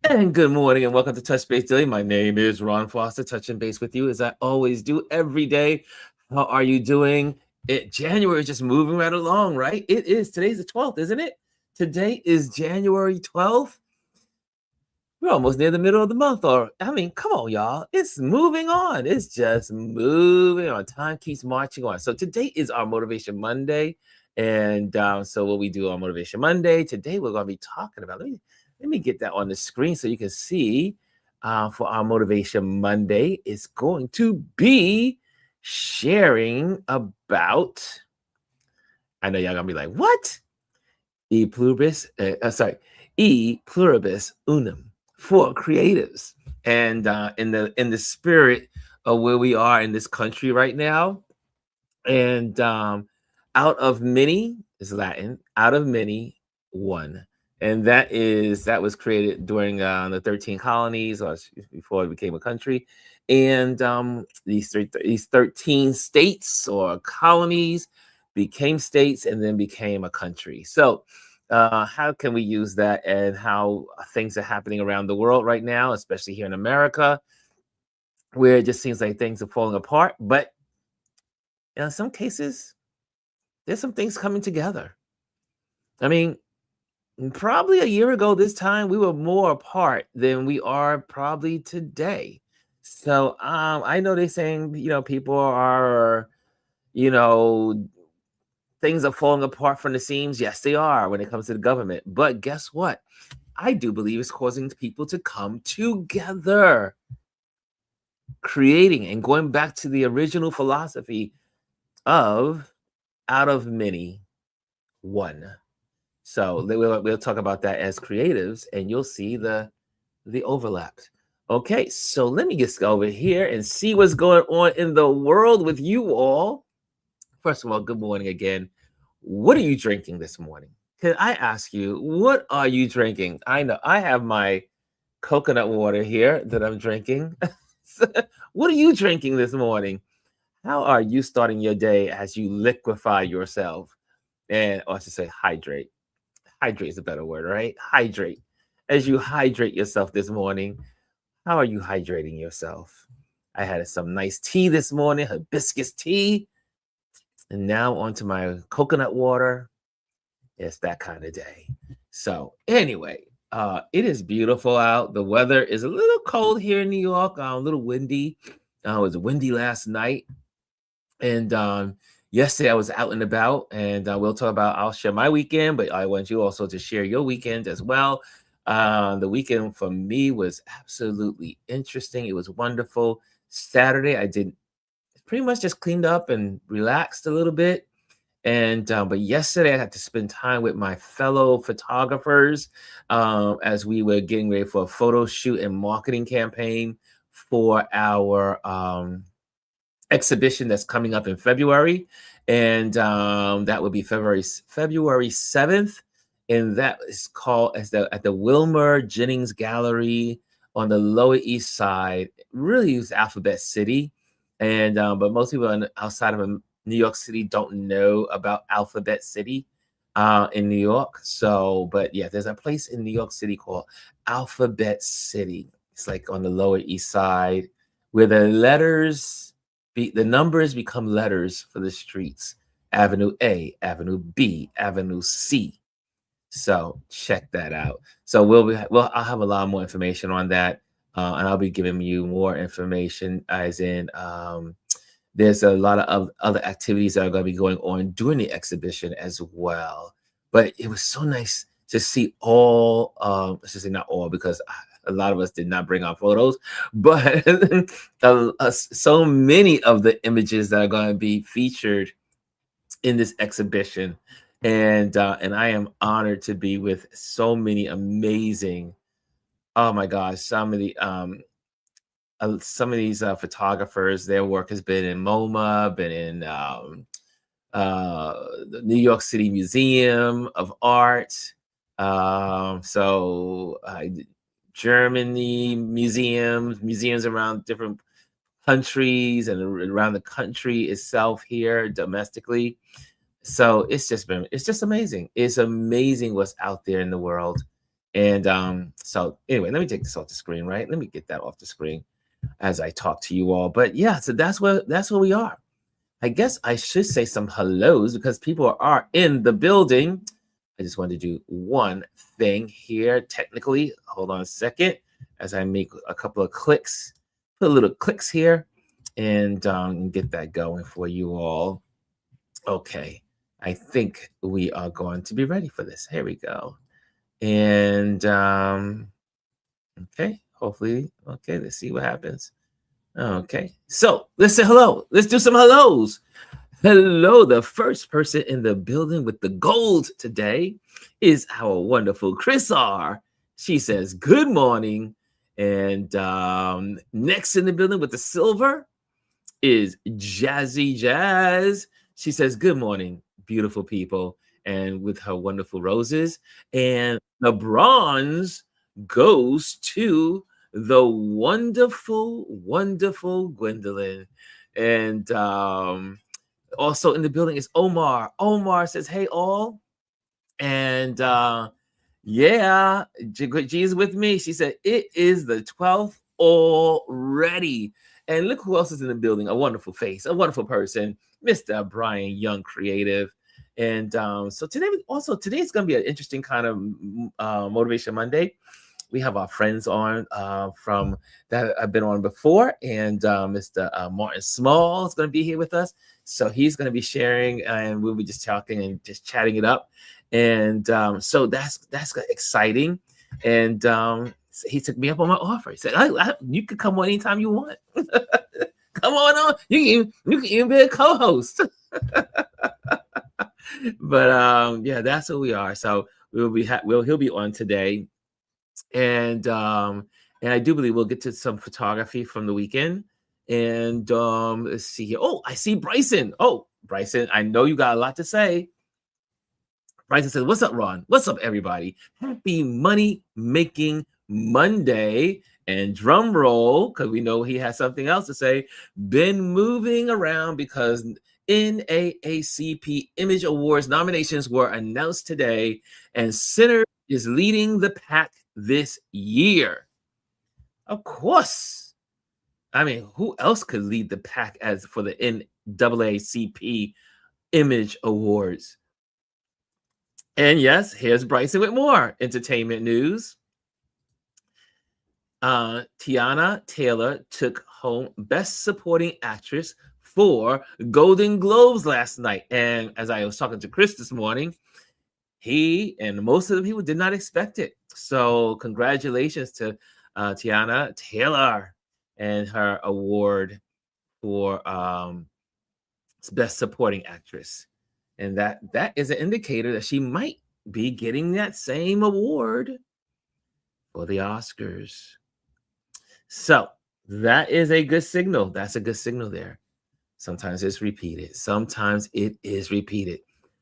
And good morning and welcome to Touch Base Daily. My name is Ron Foster, touching base with you as I always do every day. How are you doing? January is just moving right along, right? It is. Today's the 12th, isn't it? Today is January 12th. We're almost near the middle of the month, or I mean, come on, y'all. It's moving on. It's just moving on. Time keeps marching on. So today is our Motivation Monday. And so what we do on Motivation Monday, today we're going to be talking about, let me get that on the screen so you can see for our Motivation Monday. It's going to be sharing about, I know y'all going to be like, what? E pluribus, E pluribus unum for creatives. And in the spirit of where we are in this country right now, and out of many is Latin, out of many, one. And that was created during the 13 colonies, or before it became a country. And these 13 states or colonies became states and then became a country. So how can we use that, and how things are happening around the world right now, especially here in America, where it just seems like things are falling apart. But in some cases, there's some things coming together. I mean, probably a year ago this time, we were more apart than we are probably today. So I know they're saying, people are, you know, things are falling apart from the seams. Yes, they are when it comes to the government. But guess what? I do believe it's causing people to come together, creating and going back to the original philosophy of out of many, one. So we'll talk about that as creatives, and you'll see the overlaps. Okay, so let me just go over here and see what's going on in the world with you all. First of all, good morning again. What are you drinking this morning? Can I ask you, what are you drinking? I know I have my coconut water here that I'm drinking. What are you drinking this morning? How are you starting your day as you liquefy yourself? And, or I should say, hydrate. Hydrate is a better word, right? Hydrate. As you hydrate yourself this morning, how are you hydrating yourself? I had some nice tea this morning, hibiscus tea. And now onto my coconut water. It's that kind of day. So anyway, it is beautiful out. The weather is a little cold here in New York, a little windy. It was windy last night. And yesterday I was out and about, and I'll share my weekend, but I want you also to share your weekend as well. The weekend for me was absolutely interesting. It was wonderful. Saturday, I did pretty much just cleaned up and relaxed a little bit. And but yesterday I had to spend time with my fellow photographers as we were getting ready for a photo shoot and marketing campaign for our exhibition that's coming up in February, and that will be February 7th, and that is called at the Wilmer Jennings Gallery on the Lower East Side. Really, it's Alphabet City, and but most people outside of New York City don't know about Alphabet City in New York. So, but yeah, there's a place in New York City called Alphabet City. It's like on the Lower East Side, where the numbers become letters for the streets. Avenue A, Avenue B, Avenue C. So check that out. So I'll have a lot more information on that, and I'll be giving you more information. As in, there's a lot of other activities that are going to be going on during the exhibition as well. But it was so nice to see all. Let's just say not all, because a lot of us did not bring our photos, but so many of the images that are going to be featured in this exhibition. And I am honored to be with so many amazing, oh my gosh, some of these photographers. Their work has been in MoMA, been in the New York City Museum of Art. Germany museums around different countries and around the country itself here domestically. So it's just amazing. It's amazing what's out there in the world. And so anyway, let me take this off the screen, right? Let me get that off the screen as I talk to you all. But yeah, so that's where we are. I guess I should say some hellos because people are in the building. I just wanted to do one thing here technically. Hold on a second as I make a couple of clicks, put a little clicks here and get that going for you all. Okay, I think we are going to be ready for this. Here we go. And okay, hopefully, okay, let's see what happens. Okay, so let's say hello. Let's do some hellos. Hello, the first person in the building with the gold today is our wonderful Chris R. She says, good morning. And next in the building with the silver is Jazzy Jazz. She says, good morning, beautiful people, and with her wonderful roses. And the bronze goes to the wonderful, wonderful Gwendolyn. And also in the building is Omar. Omar says, hey, all. And yeah, G is with me. She said, it is the 12th already. And look who else is in the building. A wonderful face, a wonderful person, Mr. Brian Young, creative. And so today's going to be an interesting kind of Motivation Monday. We have our friends on from that I've been on before, and Mr. Martin Small is going to be here with us. So he's going to be sharing, and we'll be just talking and just chatting it up. And so that's exciting. And he took me up on my offer. He said, "You could come on anytime you want. Come on. You can even be a co-host." But yeah, that's who we are. So he'll be on today. And I do believe we'll get to some photography from the weekend. And let's see here. Oh, I see Bryson. Oh, Bryson, I know you got a lot to say. Bryson says, what's up, Ron? What's up, everybody? Happy Money Making Monday. And drum roll, because we know he has something else to say. Been moving around because NAACP Image Awards nominations were announced today, and Center is leading the pack this year. Of course. I mean, who else could lead the pack as for the NAACP Image Awards? And yes, here's Bryson with more entertainment news. Tiana Taylor took home Best Supporting Actress for Golden Globes last night. And as I was talking to Chris this morning, he and most of the people did not expect it. So congratulations to Tiana Taylor and her award for Best Supporting Actress. And that is an indicator that she might be getting that same award for the Oscars. So that is a good signal. That's a good signal there. Sometimes it's repeated. Sometimes it is repeated.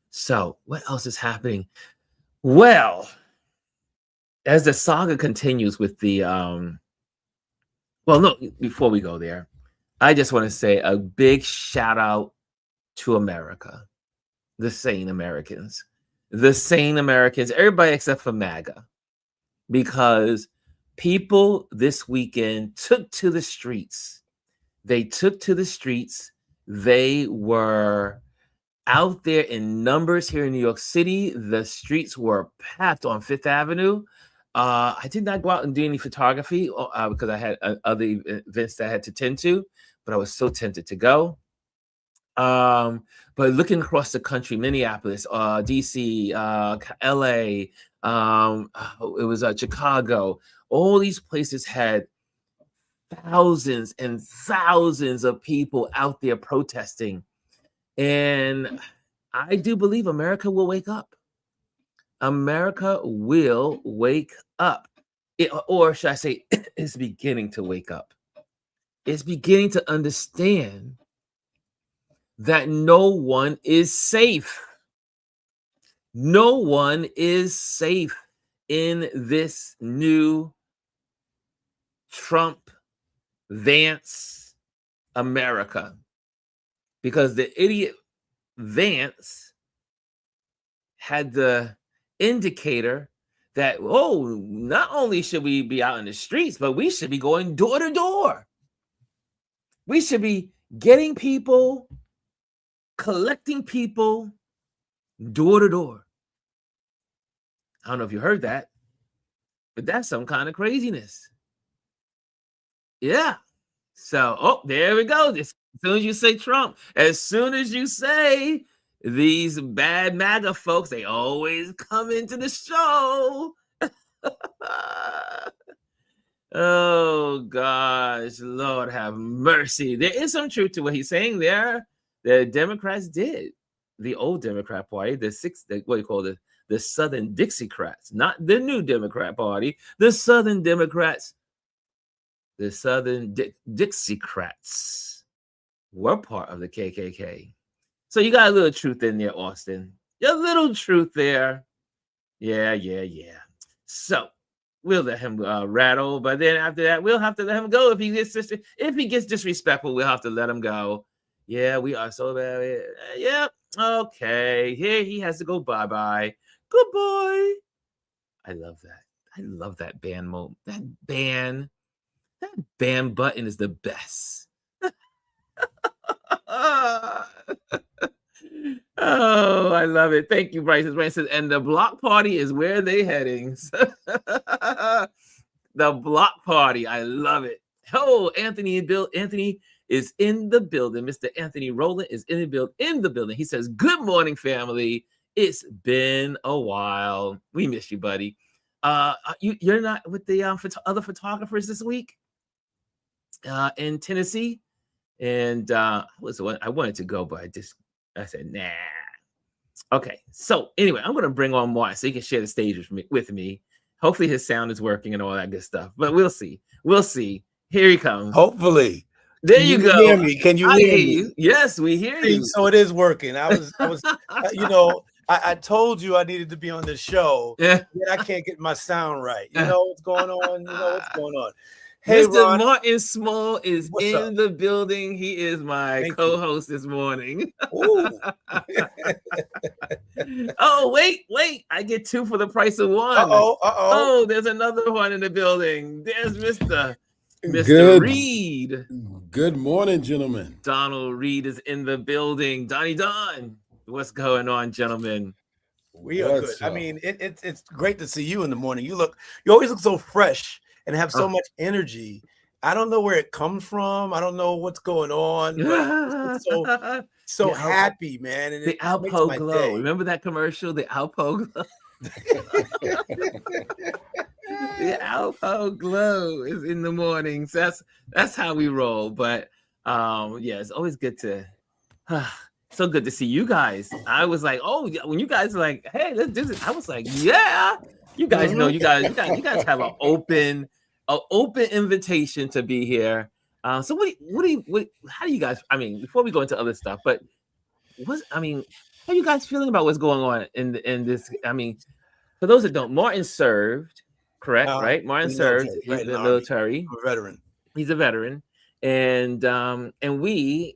So what else is happening? Well, as the saga continues with the before we go there, I just want to say a big shout out to America, the sane Americans, everybody except for MAGA, because people this weekend took to the streets. They took to the streets. They were out there in numbers here in New York City. The streets were packed on Fifth Avenue. I did not go out and do any photography because I had other events that I had to tend to, but I was so tempted to go. But looking across the country, Minneapolis, DC, LA, it was Chicago, all these places had thousands and thousands of people out there protesting. And I do believe America will wake up. America will wake up. Or should I say, it's beginning to wake up. It's beginning to understand that no one is safe. No one is safe in this new Trump Vance America, because the idiot Vance had the indicator that, not only should we be out in the streets, but we should be going door to door. We should be getting people, collecting people, door to door. I don't know if you heard that, but that's some kind of craziness. Yeah. So, there we go. As soon as you say Trump, as soon as you say these bad MAGA folks, they always come into the show. Oh, gosh, Lord have mercy. There is some truth to what he's saying there. The Democrats did. The old Democrat Party, the Southern Dixiecrats, not the new Democrat Party, the Southern Democrats, the Southern Dixiecrats were part of the KKK. So you got a little truth in there, Austin. A little truth there. Yeah. So we'll let him rattle, but then after that, we'll have to let him go. If he gets disrespectful, we'll have to let him go. Yeah, we are so bad. Yep. Okay. Here he has to go. Bye-bye. Goodbye. I love that. I love that band mode. That band button is the best. Oh, I love it. Thank you, Bryce. Bryce says, and the block party is where they heading. The block party. I love it. Oh, Anthony is in the building. Mr. Anthony Rowland is in the building. He says, good morning, family. It's been a while. We miss you, buddy. You're not with the other photographers this week in Tennessee? And I wanted to go, but I said, nah. Okay, so anyway, I'm going to bring on Martin so he can share the stage with me. Hopefully his sound is working and all that good stuff, but we'll see. Here he comes. Hopefully. There you go. Hear me? Can you hear me? Yes, we hear you. So it is working. I was, I told you I needed to be on this show. Yeah. Yet I can't get my sound right. You know what's going on? Hey, Mr. Ron. Martin Small is in the building. He is my co-host this morning. Oh, wait. I get 2 for the price of 1. Oh, there's another one in the building. There's Mr. Reed. Good morning, gentlemen. Donald Reed is in the building. Donnie Don. What's going on, gentlemen? We are good. I mean, it's great to see you in the morning. You always look so fresh and have so much energy. I don't know where it comes from. I don't know what's going on. But it's so happy, man. And the Alpo glow. Remember that commercial? The Alpo glow. The Alpo glow is in the mornings. That's how we roll. But it's always good to. So good to see you guys. I was like, when you guys are like, hey, let's do this. I was like, yeah. You guys know you guys have an open invitation to be here. So how do you guys, I mean, before we go into other stuff, but how are you guys feeling about what's going on in this? I mean, for those that don't, Martin served, correct? Right? Martin served in the military. I'm a veteran. He's a veteran. And we,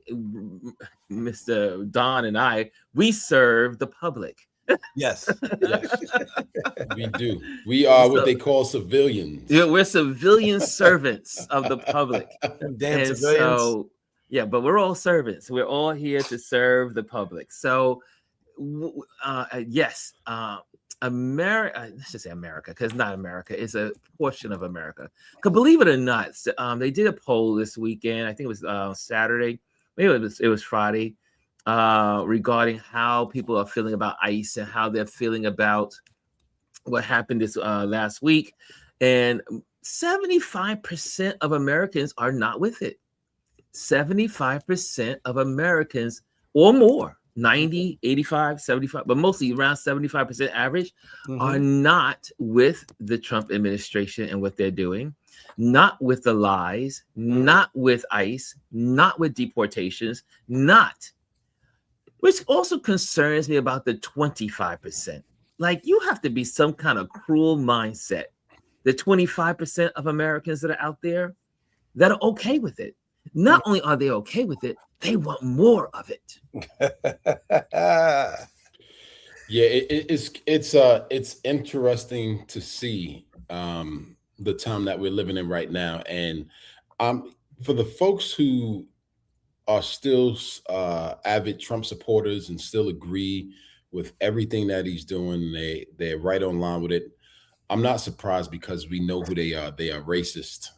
Mr. Don and I, we serve the public. Yes. We do. We are what they call civilians. Yeah, we're civilian servants of the public. Damn civilians. So, but we're all servants. We're all here to serve the public. So, yes, America. Let's just say America, because not America. It's a portion of America. Because believe it or not, they did a poll this weekend. I think it was Saturday. Maybe it was Friday. Regarding how people are feeling about ICE and how they're feeling about what happened this last week. And 75% of Americans are not with it. 75% of Americans or more, 90, 85, 75, but mostly around 75% average are not with the Trump administration and what they're doing, not with the lies, not with ICE, not with deportations, which also concerns me about the 25%. Like, you have to be some kind of cruel mindset. The 25% of Americans that are out there that are okay with it. Not only are they okay with it, they want more of it. Yeah, it's interesting to see the time that we're living in right now, and for the folks who are still avid Trump supporters and still agree with everything that he's doing, they're right on line with it. I'm not surprised because we know who they are. They are racist.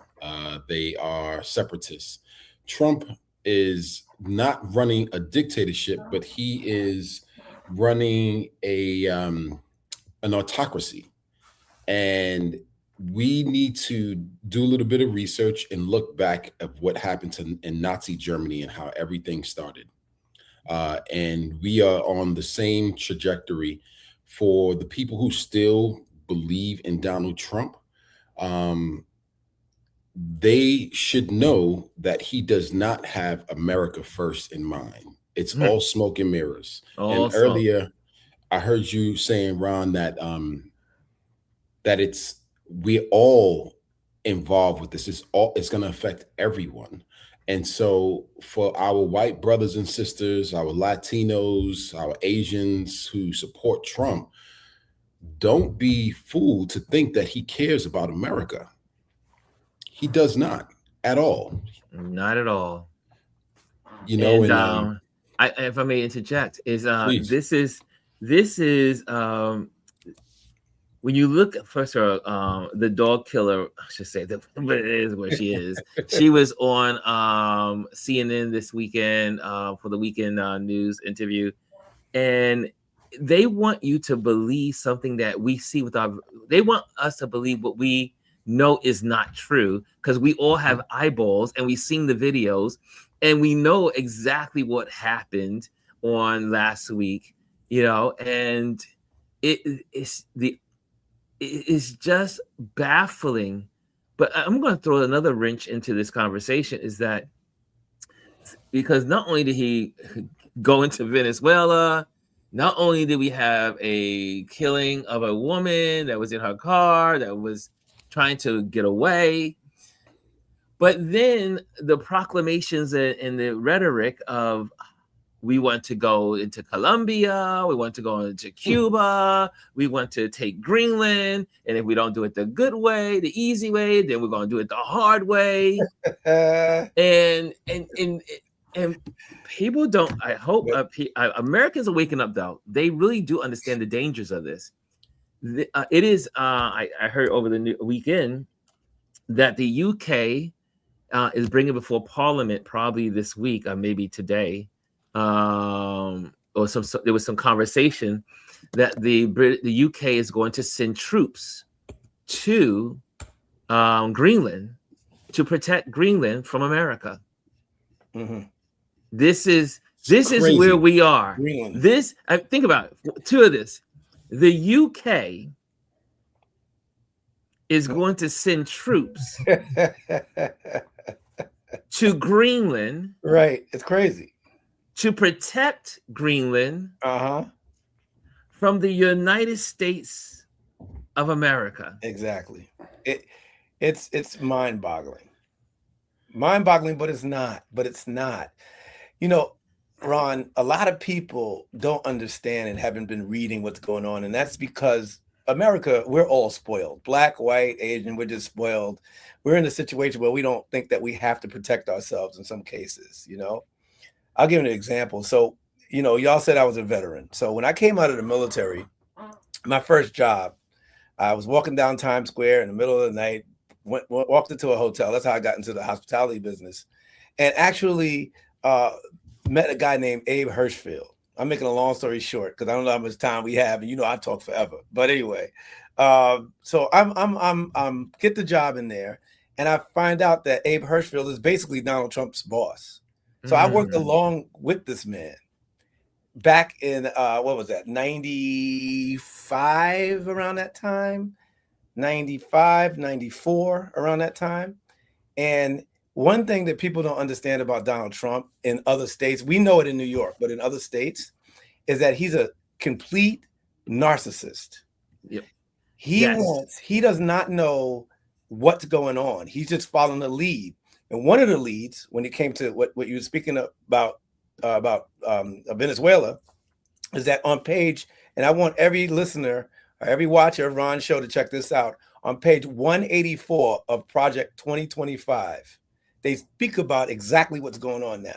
They are separatists. Trump is not running a dictatorship, but he is running an autocracy. And we need to do a little bit of research and look back at what happened in Nazi Germany and how everything started. And we are on the same trajectory for the people who still believe in Donald Trump. They should know that he does not have America first in mind. It's all smoke and mirrors. And earlier, I heard you saying, Ron, that that we're all involved with this. It's going to affect everyone. And so for our white brothers and sisters, our Latinos, our Asians who support Trump, don't be fooled to think that he cares about America. He does not at all. Not at all. You know, and if I may interject, this is when you look at, first of all, the dog killer, I should say, but it is where she is. She was on CNN this weekend for the weekend news interview, and they want you to believe something that we see they want us to believe what we know is not true, because we all have eyeballs and we've seen the videos and we know exactly what happened on last week, and it's just baffling. But I'm going to throw another wrench into this conversation, is that because not only did he go into Venezuela, not only did we have a killing of a woman that was in her car that was trying to get away, but then the proclamations and the rhetoric of, we want to go into Colombia, we want to go into Cuba, we want to take Greenland, and if we don't do it the good way, the easy way, then we're going to do it the hard way. and people don't, I hope Americans are waking up, though. They really do understand the dangers of this. It is, I heard over the weekend that the UK is bringing before Parliament probably this week or maybe today, or there was some conversation that the UK is going to send troops to Greenland to protect Greenland from America. Mm-hmm. This is where we are. Greenland. Think about it. Two of this. The UK is going to send troops to Greenland. Right. It's crazy. To protect Greenland from the United States of America. Exactly. It's mind-boggling. Mind-boggling, but it's not. Ron, a lot of people don't understand and haven't been reading what's going on. And that's because America, we're all spoiled. Black, white, Asian, we're just spoiled. We're in a situation where we don't think that we have to protect ourselves in some cases, I'll give you an example. So, y'all said I was a veteran. So when I came out of the military, my first job, I was walking down Times Square in the middle of the night, walked into a hotel. That's how I got into the hospitality business. And actually met a guy named Abe Hirschfield. I'm making a long story short because I don't know how much time we have, and I talk forever. But anyway, so I'm get the job in there, and I find out that Abe Hirschfield is basically Donald Trump's boss. So I worked along with this man back in what was that, 95, around that time, 95, 94, around that time. And one thing that people don't understand about Donald Trump in other states, we know it in New York, but in other states, is that he's a complete narcissist. Yep. He does not know what's going on. He's just following the lead. And one of the leads, when it came to what you were speaking about Venezuela, is that on page And I want every listener or every watcher of Ron's show to check this out. On page 184 of Project 2025, they speak about exactly what's going on now.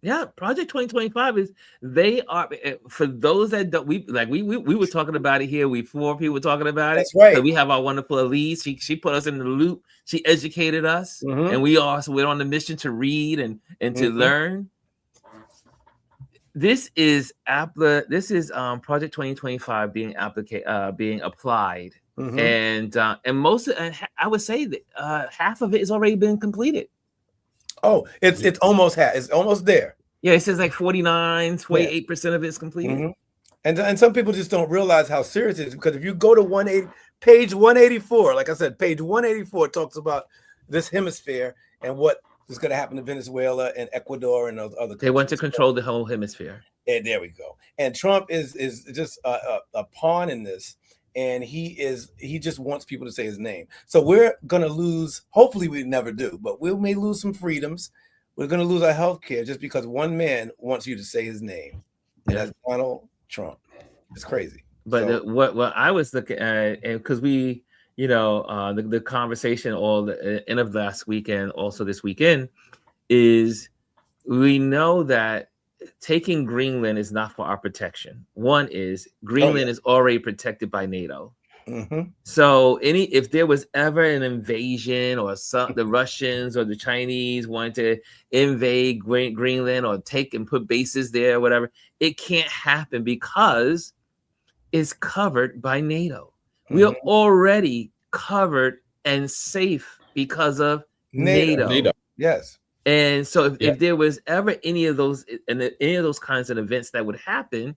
Yeah, Project 2025 is, they are, for those that don't, we were talking about it here. We 4 people were talking about it. That's right. So we have our wonderful Elise. She put us in the loop. She educated us, and we're on the mission to read and to learn. This is Project 2025 being applied, and most I would say that half of it has already been completed. Oh, it's almost it's almost there. Yeah, it says like 48% of it's completed. And some people just don't realize how serious it is, because if you go to page 184, like I said, page 184 talks about this hemisphere and what is going to happen to Venezuela and Ecuador and those other countries. They want to control the whole hemisphere. And there we go. And Trump is just a pawn in this. And he just wants people to say his name. So we're going to lose, hopefully we never do, but we may lose some freedoms. We're going to lose our health care just because one man wants you to say his name. And that's Donald Trump. It's crazy. But what I was looking at, because we, the conversation all the end of last weekend, also this weekend, is we know that taking Greenland is not for our protection. One is Greenland is already protected by NATO. So if there was ever an invasion, or the Russians or the Chinese wanted to invade Greenland or take and put bases there or whatever, it can't happen because it's covered by NATO. We are already covered and safe because of NATO. Yes. And so if there was ever any of those kinds of events that would happen,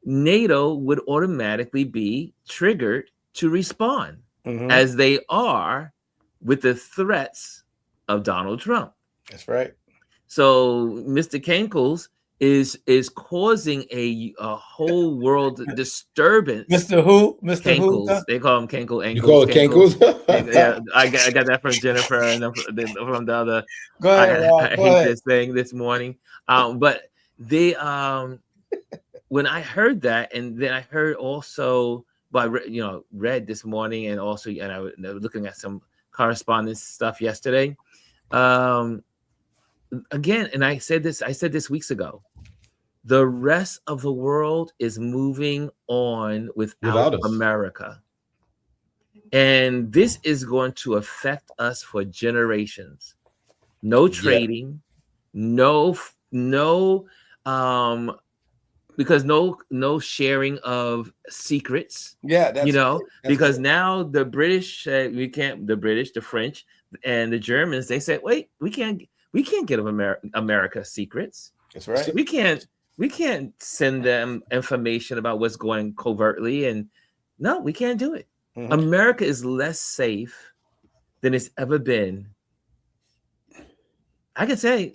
NATO would automatically be triggered to respond, as they are with the threats of Donald Trump. That's right. So Mr. Kankles is causing a whole world disturbance. Mr. Who? Mr. Kankles. Who? They call him Kankle. You call it Kankles? Yeah, I got that from Jennifer and from the other. Go ahead, Rob. I hate this thing this morning. But they when I heard that, and then I heard also, read this morning, and also, and I was looking at some correspondence stuff yesterday. Again, and I said this weeks ago, the rest of the world is moving on without America. And this is going to affect us for generations. No trading, because no sharing of secrets. Yeah, because now the British said we can't. The British, the French, and the Germans, they said, wait, we can't give America secrets. That's right. We can't send them information about what's going covertly, and no, we can't do it. America is less safe than it's ever been. I can say,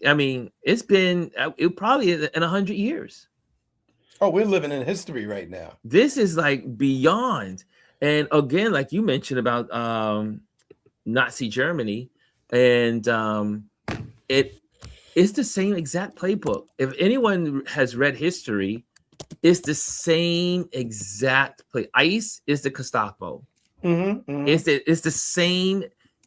it's been probably in 100 years. Oh, we're living in history right now. This is like beyond. And again, like you mentioned about Nazi Germany, and it's the same exact playbook. If anyone has read history, it's the same exact play. ICE is the Gestapo. It's the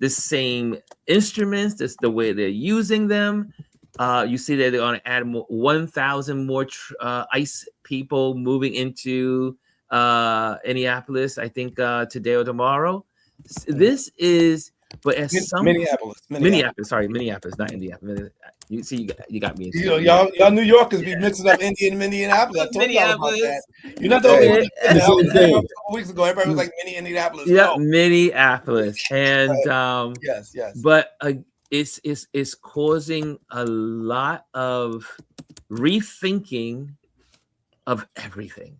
same instruments. That's the way they're using them. You see that they're going to add 1,000 more ICE people moving into Indianapolis, I think today or tomorrow. This is, but as Minneapolis, not Indianapolis. You see, you got me. Y'all New Yorkers be mixing up India and Minneapolis. I told y'all about that. You're not the only one. A couple weeks ago, everybody was like Minneapolis. Yeah, Minneapolis, and yes. But it's causing a lot of rethinking of everything.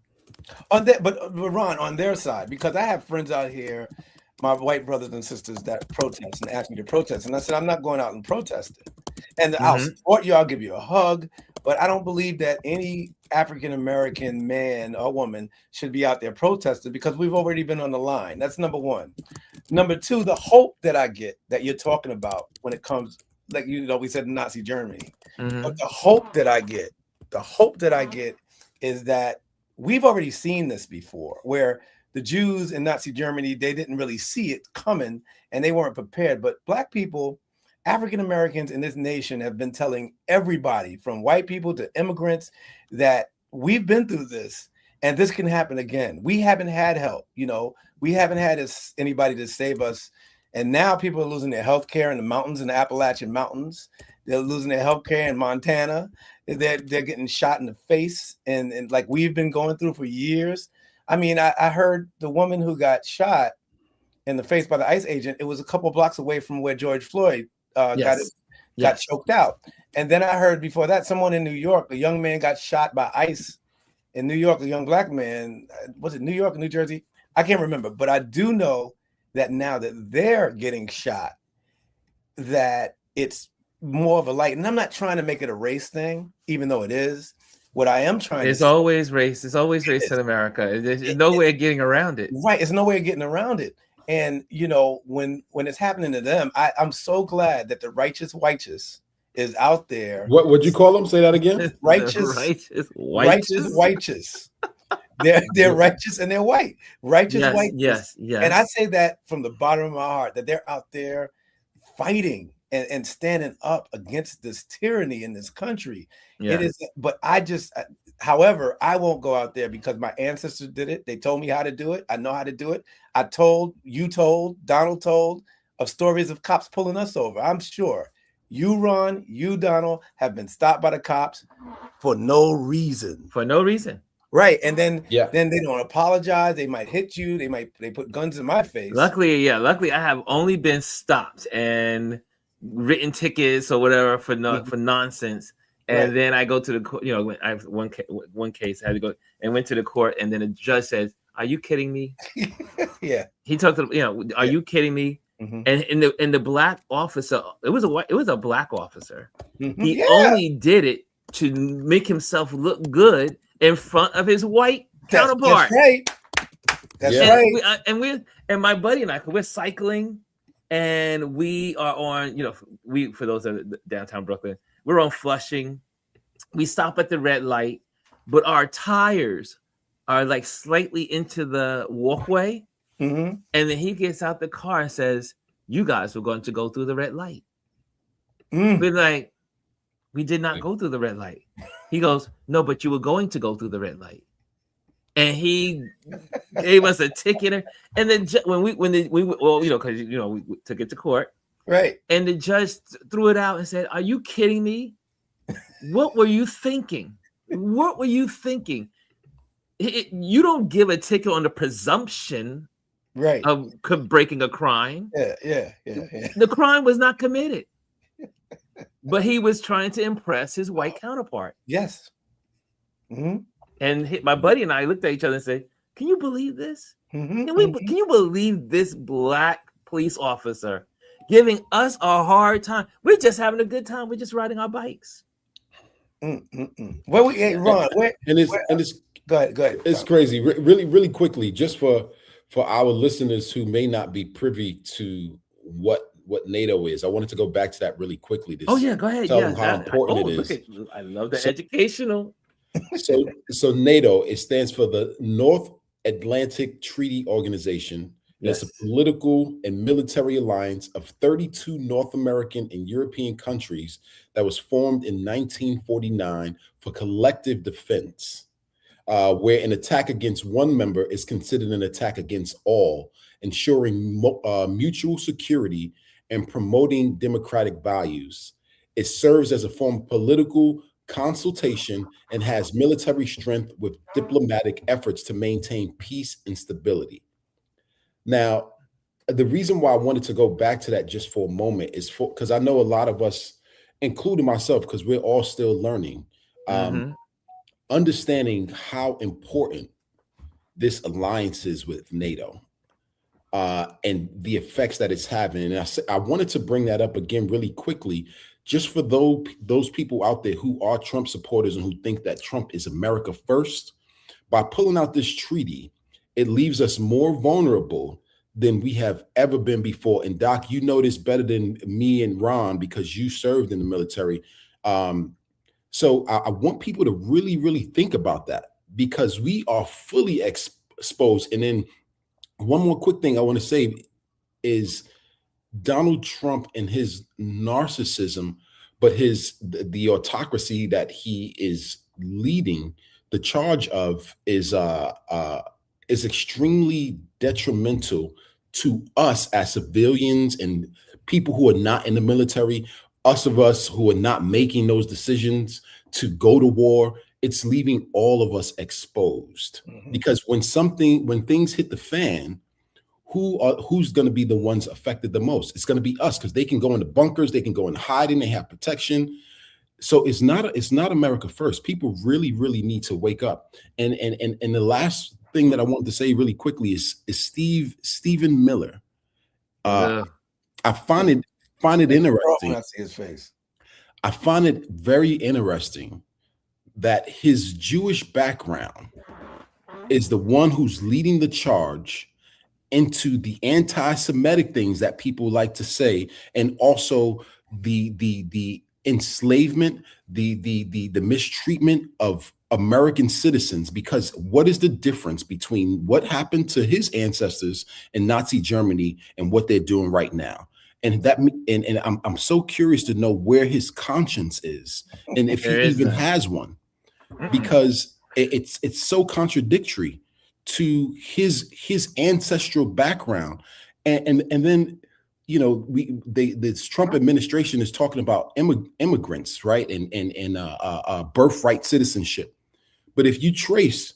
On that, but Ron, on their side, because I have friends out here, my white brothers and sisters, that protest and ask me to protest, and I said I'm not going out and protesting. And I'll support you, I'll give you a hug, but I don't believe that any African American man or woman should be out there protesting, because we've already been on the line. That's number one. Number two, the hope that I get that you're talking about when it comes, like we said in Nazi Germany, but the hope that I get is that we've already seen this before, where the Jews in Nazi Germany, they didn't really see it coming and they weren't prepared. But Black people, African Americans in this nation have been telling everybody from white people to immigrants that we've been through this and this can happen again. We haven't had help, we haven't had anybody to save us. And now people are losing their health care in the mountains, in the Appalachian Mountains. They're losing their health care in Montana. They're getting shot in the face and like we've been going through for years. I mean, I heard the woman who got shot in the face by the ICE agent, it was a couple blocks away from where George Floyd got choked out. And then I heard before that, someone in New York, a young man got shot by ICE in New York, a young Black man. Was it New York or New Jersey? I can't remember, but I do know that now that they're getting shot, that it's more of a light. And I'm not trying to make it a race thing, even though it is. What I am trying to say, always race. It's always race in America. There's no way of getting around it. Right. It's no way of getting around it. And, when it's happening to them, I'm so glad that the righteous is out there. What would you call them? Say that again. Righteous. They're righteous and they're white. Righteous white. Yes. And I say that from the bottom of my heart, that they're out there fighting and standing up against this tyranny in this country. Yeah. It is, but however, I won't go out there because my ancestors did it. They told me how to do it. I know how to do it. Donald told of stories of cops pulling us over. I'm sure you, Ron, you, Donald, have been stopped by the cops for no reason. Right. And then they don't apologize. They might hit you. They put guns in my face. Luckily, I have only been stopped and written tickets or whatever for nonsense. And then I go to the court, I have one case I had to go and went to the court, and then the judge says, "Are you kidding me?" Yeah. He talked to "Are you kidding me?" Mm-hmm. And in the Black officer, it was a Black officer. Mm-hmm. He only did it to make himself look good in front of his white counterpart. That's right. That's right. And my buddy and I, we're cycling, and we are on, for those of downtown Brooklyn, we're on Flushing. We stop at the red light, but our tires are like slightly into the walkway. Mm-hmm. And then he gets out the car and says, "You guys were going to go through the red light." We're like, "We did not go through the red light." He goes, "No, but you were going to go through the red light." And he gave us a ticket. And then because we took it to court. Right. And the judge threw it out and said, "Are you kidding me? What were you thinking? What were you thinking? You don't give a ticket on the presumption of breaking a crime." Yeah. The crime was not committed. But he was trying to impress his white counterpart. Yes. Mm-hmm. And my buddy and I looked at each other and said, "Can you believe this? Mm-hmm. Can you believe this Black police officer giving us a hard time? We're just having a good time. We're just riding our bikes." Ron, go ahead. It's crazy. Really quickly, just for our listeners who may not be privy to what NATO is, I wanted to go back to that really quickly. Go ahead. Tell them how important it is. I love the educational. So NATO, it stands for the North Atlantic Treaty Organization. Yes. It's a political and military alliance of 32 North American and European countries that was formed in 1949 for collective defense, where an attack against one member is considered an attack against all, ensuring mutual security and promoting democratic values. It serves as a form of political consultation and has military strength with diplomatic efforts to maintain peace and stability. Now, the reason why I wanted to go back to that just for a moment is because I know a lot of us, including myself, because we're all still learning, understanding how important this alliance is with NATO and the effects that it's having. And I wanted to bring that up again really quickly, just for those people out there who are Trump supporters and who think that Trump is America first. By pulling out this treaty, it leaves us more vulnerable than we have ever been before. And Doc, you know this better than me and Ron because you served in the military. So I want people to really, really think about that. because we are fully exposed. And then one more quick thing I want to say is Donald Trump and his narcissism, but the autocracy that he is leading the charge of is extremely detrimental to us as civilians and people who are not in the military, us who are not making those decisions to go to war. It's leaving all of us exposed, because when things hit the fan, who's going to be the ones affected the most? It's going to be us, because they can go into bunkers, they can go in hiding, they have protection. So it's not America first. People really, really need to wake up. And the last thing that I wanted to say really quickly is Stephen Miller. I find it interesting. I see his face. I find it very interesting that his Jewish background is the one who's leading the charge into the anti-Semitic things that people like to say, and also the enslavement, the mistreatment of American citizens. Because what is the difference between what happened to his ancestors in Nazi Germany and what they're doing right now? And I'm so curious to know where his conscience is, and if he even has one, because it's so contradictory to his ancestral background. And then, this Trump administration is talking about immigrants, right? And birthright citizenship. But if you trace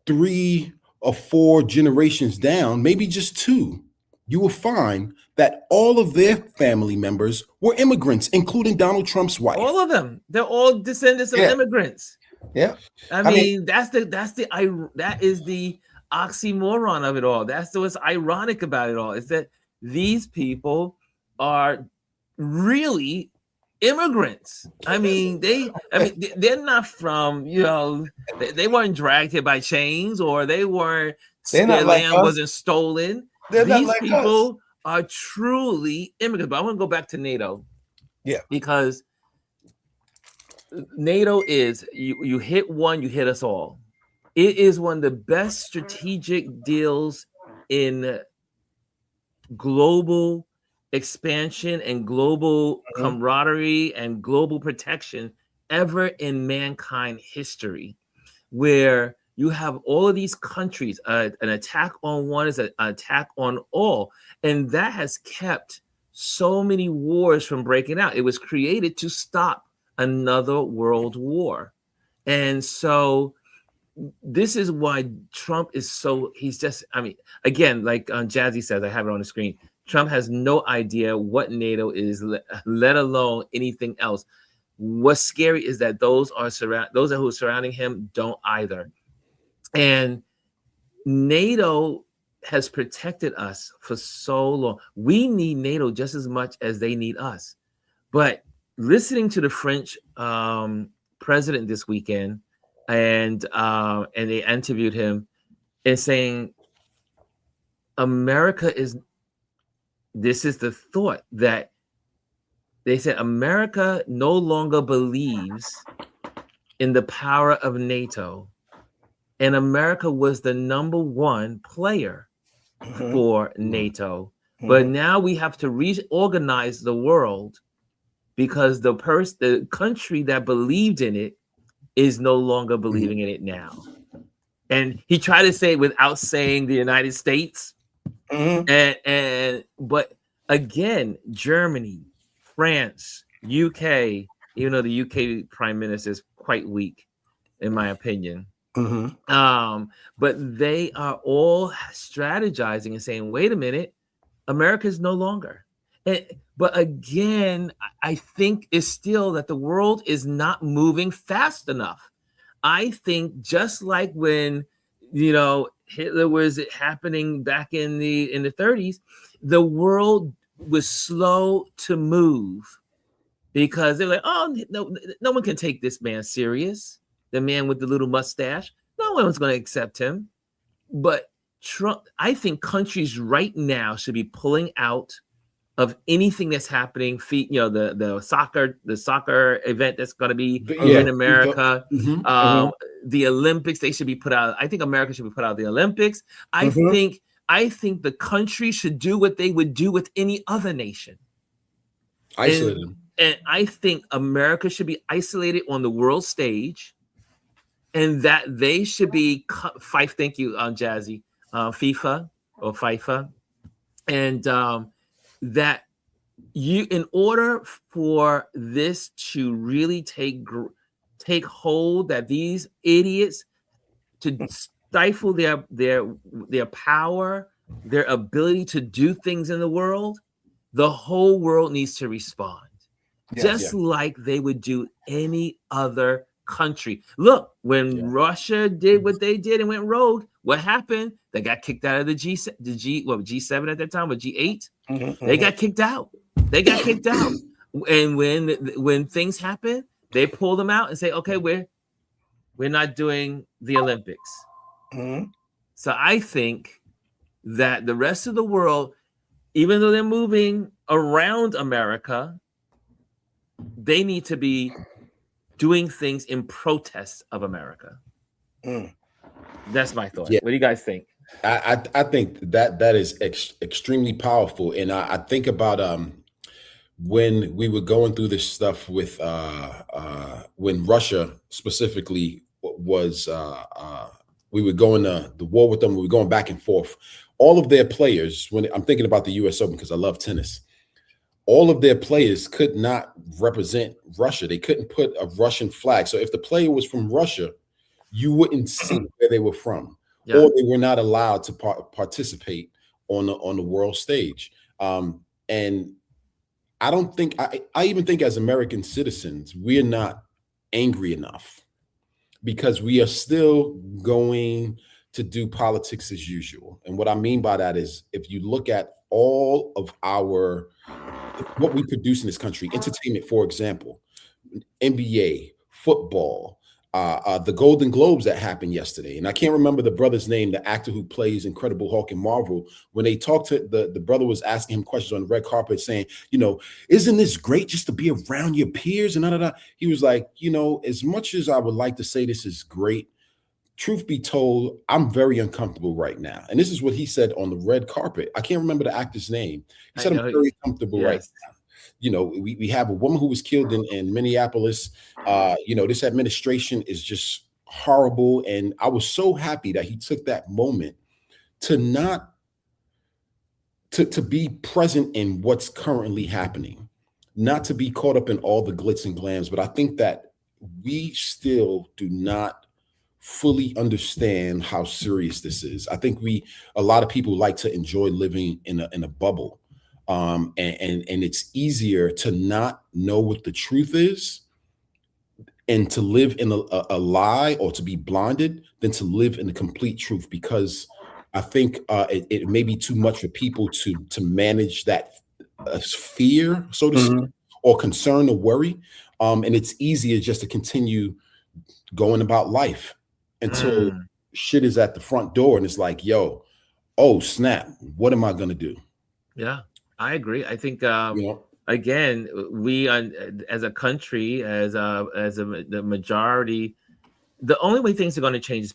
3 or 4 generations down, maybe just 2, you will find that all of their family members were immigrants, including Donald Trump's wife. All of them. They're all descendants of immigrants. Yeah. I mean, that is the oxymoron of it all. That's what's ironic about it all, is that these people are really immigrants. I mean, they're not from, they weren't dragged here by chains, or their land wasn't stolen. These people are truly immigrants. But I want to go back to NATO. Yeah. Because NATO is, you hit one, you hit us all. It is one of the best strategic deals in global expansion and global camaraderie and global protection ever in mankind history, where you have all of these countries, an attack on one is an attack on all. And that has kept so many wars from breaking out. It was created to stop another world war. And so this is why Trump is again, like Jazzy says, I have it on the screen, Trump has no idea what NATO is, let alone anything else. What's scary is that those who are surrounding him don't either. And NATO has protected us for so long. We need NATO just as much as they need us. But listening to the French president this weekend, and they interviewed him, and saying this is the thought that they said America no longer believes in the power of NATO, and America was the number 1 player for NATO. But now we have to reorganize the world, because the country that believed in it is no longer believing in it now. And he tried to say it without saying the United States. But again, Germany, France, UK, even though the UK prime minister is quite weak, in my opinion. But they are all strategizing and saying, wait a minute, America is no longer. But again, I think it's still that the world is not moving fast enough. I think just like when, Hitler was happening back in the 30s, the world was slow to move, because they're like, oh, no one can take this man serious. The man with the little mustache, no one's going to accept him. But Trump, I think countries right now should be pulling out of anything that's happening. The soccer event that's going to be in America. the Olympics, they should be put out. I think America should be put out of the Olympics. I think the country should do what they would do with any other nation. Isolate them. And I think America should be isolated on the world stage, and that they should be thank you, Jazzy, FIFA or FIFA, and that you, in order for this to really take hold, that these idiots to stifle their power, their ability to do things in the world, the whole world needs to respond. Like they would do any other country. Look, when Russia did what they did and went rogue, what happened? They got kicked out of the G7 at that time, or G8. They got kicked out. They got kicked out. And when things happen, they pull them out and say, okay, we're not doing the Olympics. So I think that the rest of the world, even though they're moving around America, they need to be doing things in protest of America. That's my thought. What do you guys think? I think that is extremely powerful. And I think about when we were going through this stuff with when Russia specifically was we were going to the war with them, we were going back and forth. All of their players, when I'm thinking about the US Open, because I love tennis, all of their players could not represent Russia. They couldn't put a Russian flag. So if the player was from Russia, you wouldn't see where they were from, or they were not allowed to participate on the world stage. And I don't think, I even think as American citizens, we're not angry enough, because we are still going to do politics as usual. And what I mean by that is, if you look at all of what we produce in this country, entertainment, for example, NBA, football, the Golden Globes that happened yesterday. And I can't remember the brother's name, the actor who plays Incredible Hulk in Marvel. When they talked to the brother was asking him questions on the red carpet saying, isn't this great just to be around your peers? And he was like, as much as I would like to say this is great, truth be told, I'm very uncomfortable right now. And this is what he said on the red carpet. I can't remember the actor's name. He said, I'm very comfortable right now. We have a woman who was killed in Minneapolis. This administration is just horrible. And I was so happy that he took that moment to be present in what's currently happening, not to be caught up in all the glitz and glams. But I think that we still do not fully understand how serious this is. I think a lot of people like to enjoy living in a bubble. And it's easier to not know what the truth is and to live in a lie, or to be blinded, than to live in the complete truth, because I think it may be too much for people to manage that fear, so to speak, or concern or worry. And it's easier just to continue going about life until shit is at the front door and it's like, oh snap, what am I going to do? Yeah, I agree. I think again, we as a country, the majority, the only way things are going to change is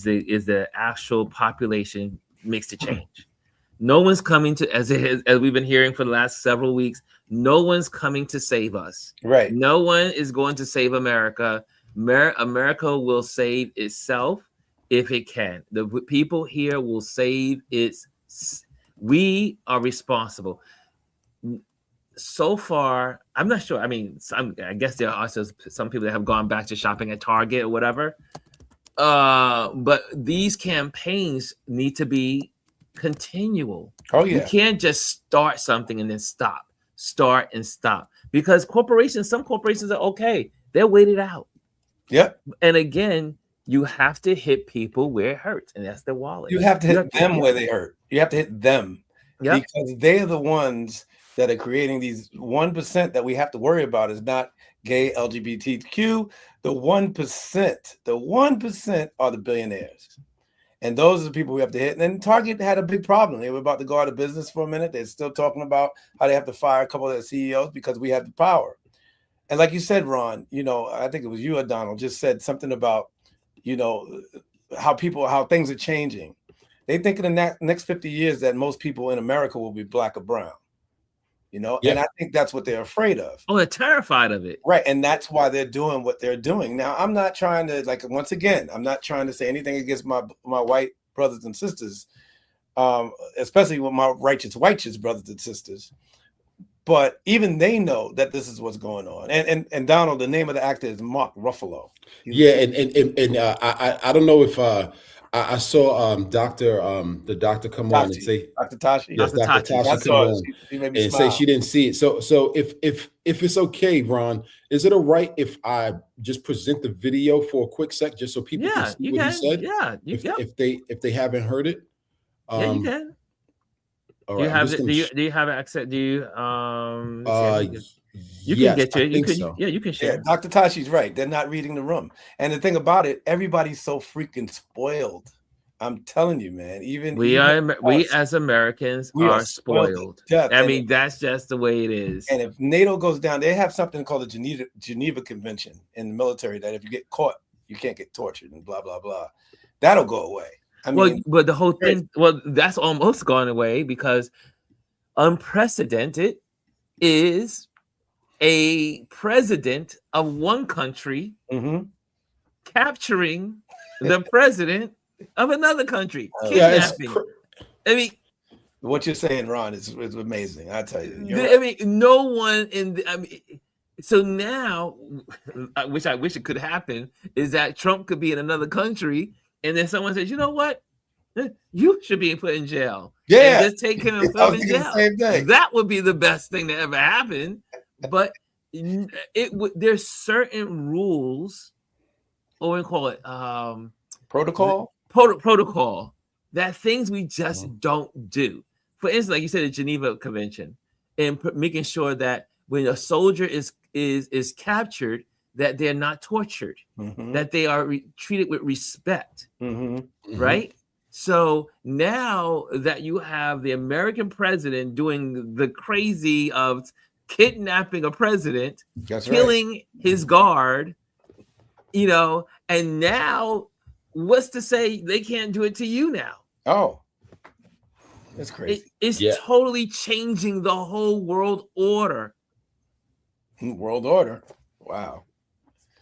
the actual population makes the change. No one's coming to, as we've been hearing for the last several weeks, no one's coming to save us. Right. No one is going to save America. America will save itself if it can. The people here will save its. We are responsible. So far, I'm not sure. I mean, I guess there are also some people that have gone back to shopping at Target or whatever. But these campaigns need to be continual. Oh yeah. You can't just start something and then start and stop, because some corporations are okay. They'll wait it out. Yep. And again, you have to hit people where it hurts, and that's their wallet. You have to hit them where they hurt. You have to hit them, because they are the ones that are creating these 1% that we have to worry about. Is not gay, LGBTQ. The 1% are the billionaires. And those are the people we have to hit. And then Target had a big problem. They were about to go out of business for a minute. They're still talking about how they have to fire a couple of their CEOs because we have the power. And like you said, Ron, I think it was you or Donald just said something about you know, how things are changing. They think in the next 50 years that most people in America will be black or brown, you know, and I think that's what they're afraid of. Oh, they're terrified of it. Right. And that's why they're doing what they're doing. Now, I'm not trying to, like, once again, I'm not trying to say anything against my white brothers and sisters, especially with my righteous brothers and sisters. But even they know that this is what's going on. And Donald, the name of the actor is Mark Ruffalo. I don't know if I saw the doctor come on and say Dr. Tashi. Yes, Dr. Tashi come on and say she didn't see it. So if it's okay, Ron, is it all right if I just present the video for a quick sec just so people can see what he said? Yeah, if they haven't heard it. Yeah, you can. All right, do you have access? Do you you can get to it. You can you can share. Yeah, Dr. Tashi's right. They're not reading the room. And the thing about it, everybody's so freaking spoiled. I'm telling you, man. We as Americans are spoiled. I mean, that's just the way it is. And if NATO goes down, they have something called the Geneva Convention in the military that if you get caught, you can't get tortured and blah blah blah. That'll go away. I mean, but the whole thing, that's almost gone away because unprecedented is a president of one country capturing the president of another country. Kidnapping. I mean, what you're saying, Ron, is amazing. I tell you. I mean, no one so now, which I wish it could happen, is that Trump could be in another country. And then someone says, you know what? You should be put in jail. Yeah. And just take him and put him in jail. That would be the best thing that ever happened. But there's certain rules, or we call it protocol. Protocol. That things we just don't do. For instance, like you said, the Geneva Convention, and making sure that when a soldier is captured, that they're not tortured, that they are treated with respect, right? So now that you have the American president doing the crazy of kidnapping a president, killing his guard, you know, and now what's to say they can't do it to you now? Oh, that's crazy. It's totally changing the whole world order. World order. Wow.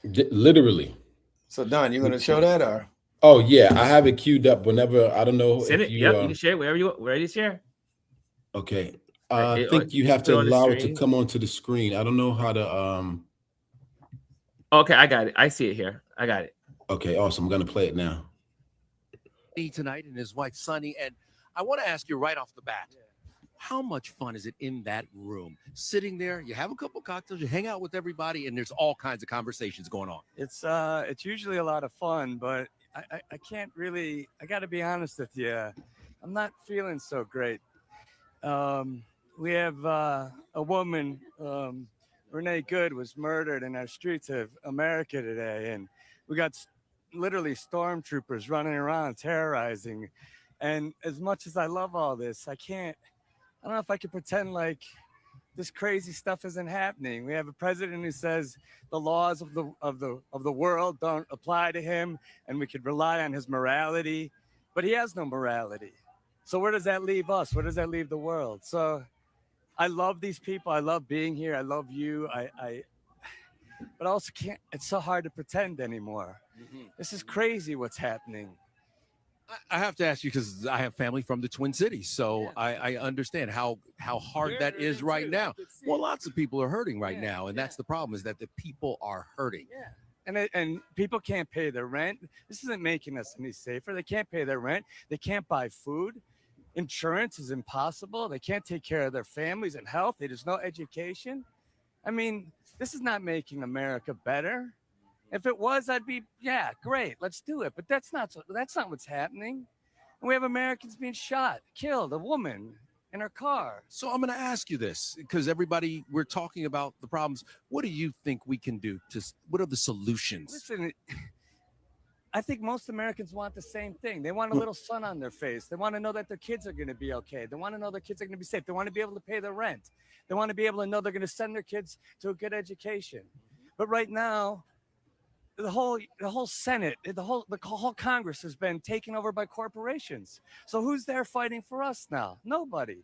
Literally. So Don, you're going to show that, or? Oh yeah, I have it queued up. Whenever I don't know. Send it. You can share it wherever you ready to share. Okay. I think you have to allow it to come onto the screen. I don't know how to. Okay, I got it. I see it here. I got it. Okay, awesome. I'm gonna play it now. Tonight and his wife Sunny, and I want to ask you right off the bat. How much fun is it in that room? Sitting there, you have a couple cocktails, you hang out with everybody, and there's all kinds of conversations going on. It's usually a lot of fun, but I can't really. I got to be honest with you. I'm not feeling so great. We have a woman, Renee Good, was murdered in our streets of America today, and we got literally stormtroopers running around terrorizing. And as much as I love all this, I don't know if I can pretend like this crazy stuff isn't happening. We have a president who says the laws of the world don't apply to him, and we could rely on his morality, but he has no morality. So where does that leave us? Where does that leave the world? So I love these people. I love being here. I love you. But I also can't. It's so hard to pretend anymore. This is crazy what's happening. I have to ask you because I have family from the Twin Cities, so I understand how hard that is right now. Well, lots of people are hurting right now, and that's the problem, is that the people are hurting. Yeah, and people can't pay their rent. This isn't making us any safer. They can't pay their rent. They can't buy food. Insurance is impossible. They can't take care of their families and health. There's no education. I mean, this is not making America better. If it was, I'd be, great, let's do it. But that's not what's happening. And we have Americans being shot, killed, a woman in her car. So I'm going to ask you this, because we're talking about the problems. What do you think we can do? What are the solutions? Listen, I think most Americans want the same thing. They want a little sun on their face. They want to know that their kids are going to be okay. They want to know their kids are going to be safe. They want to be able to pay their rent. They want to be able to know they're going to send their kids to a good education. But right now, the whole Senate, the whole Congress has been taken over by corporations. So who's there fighting for us now? Nobody.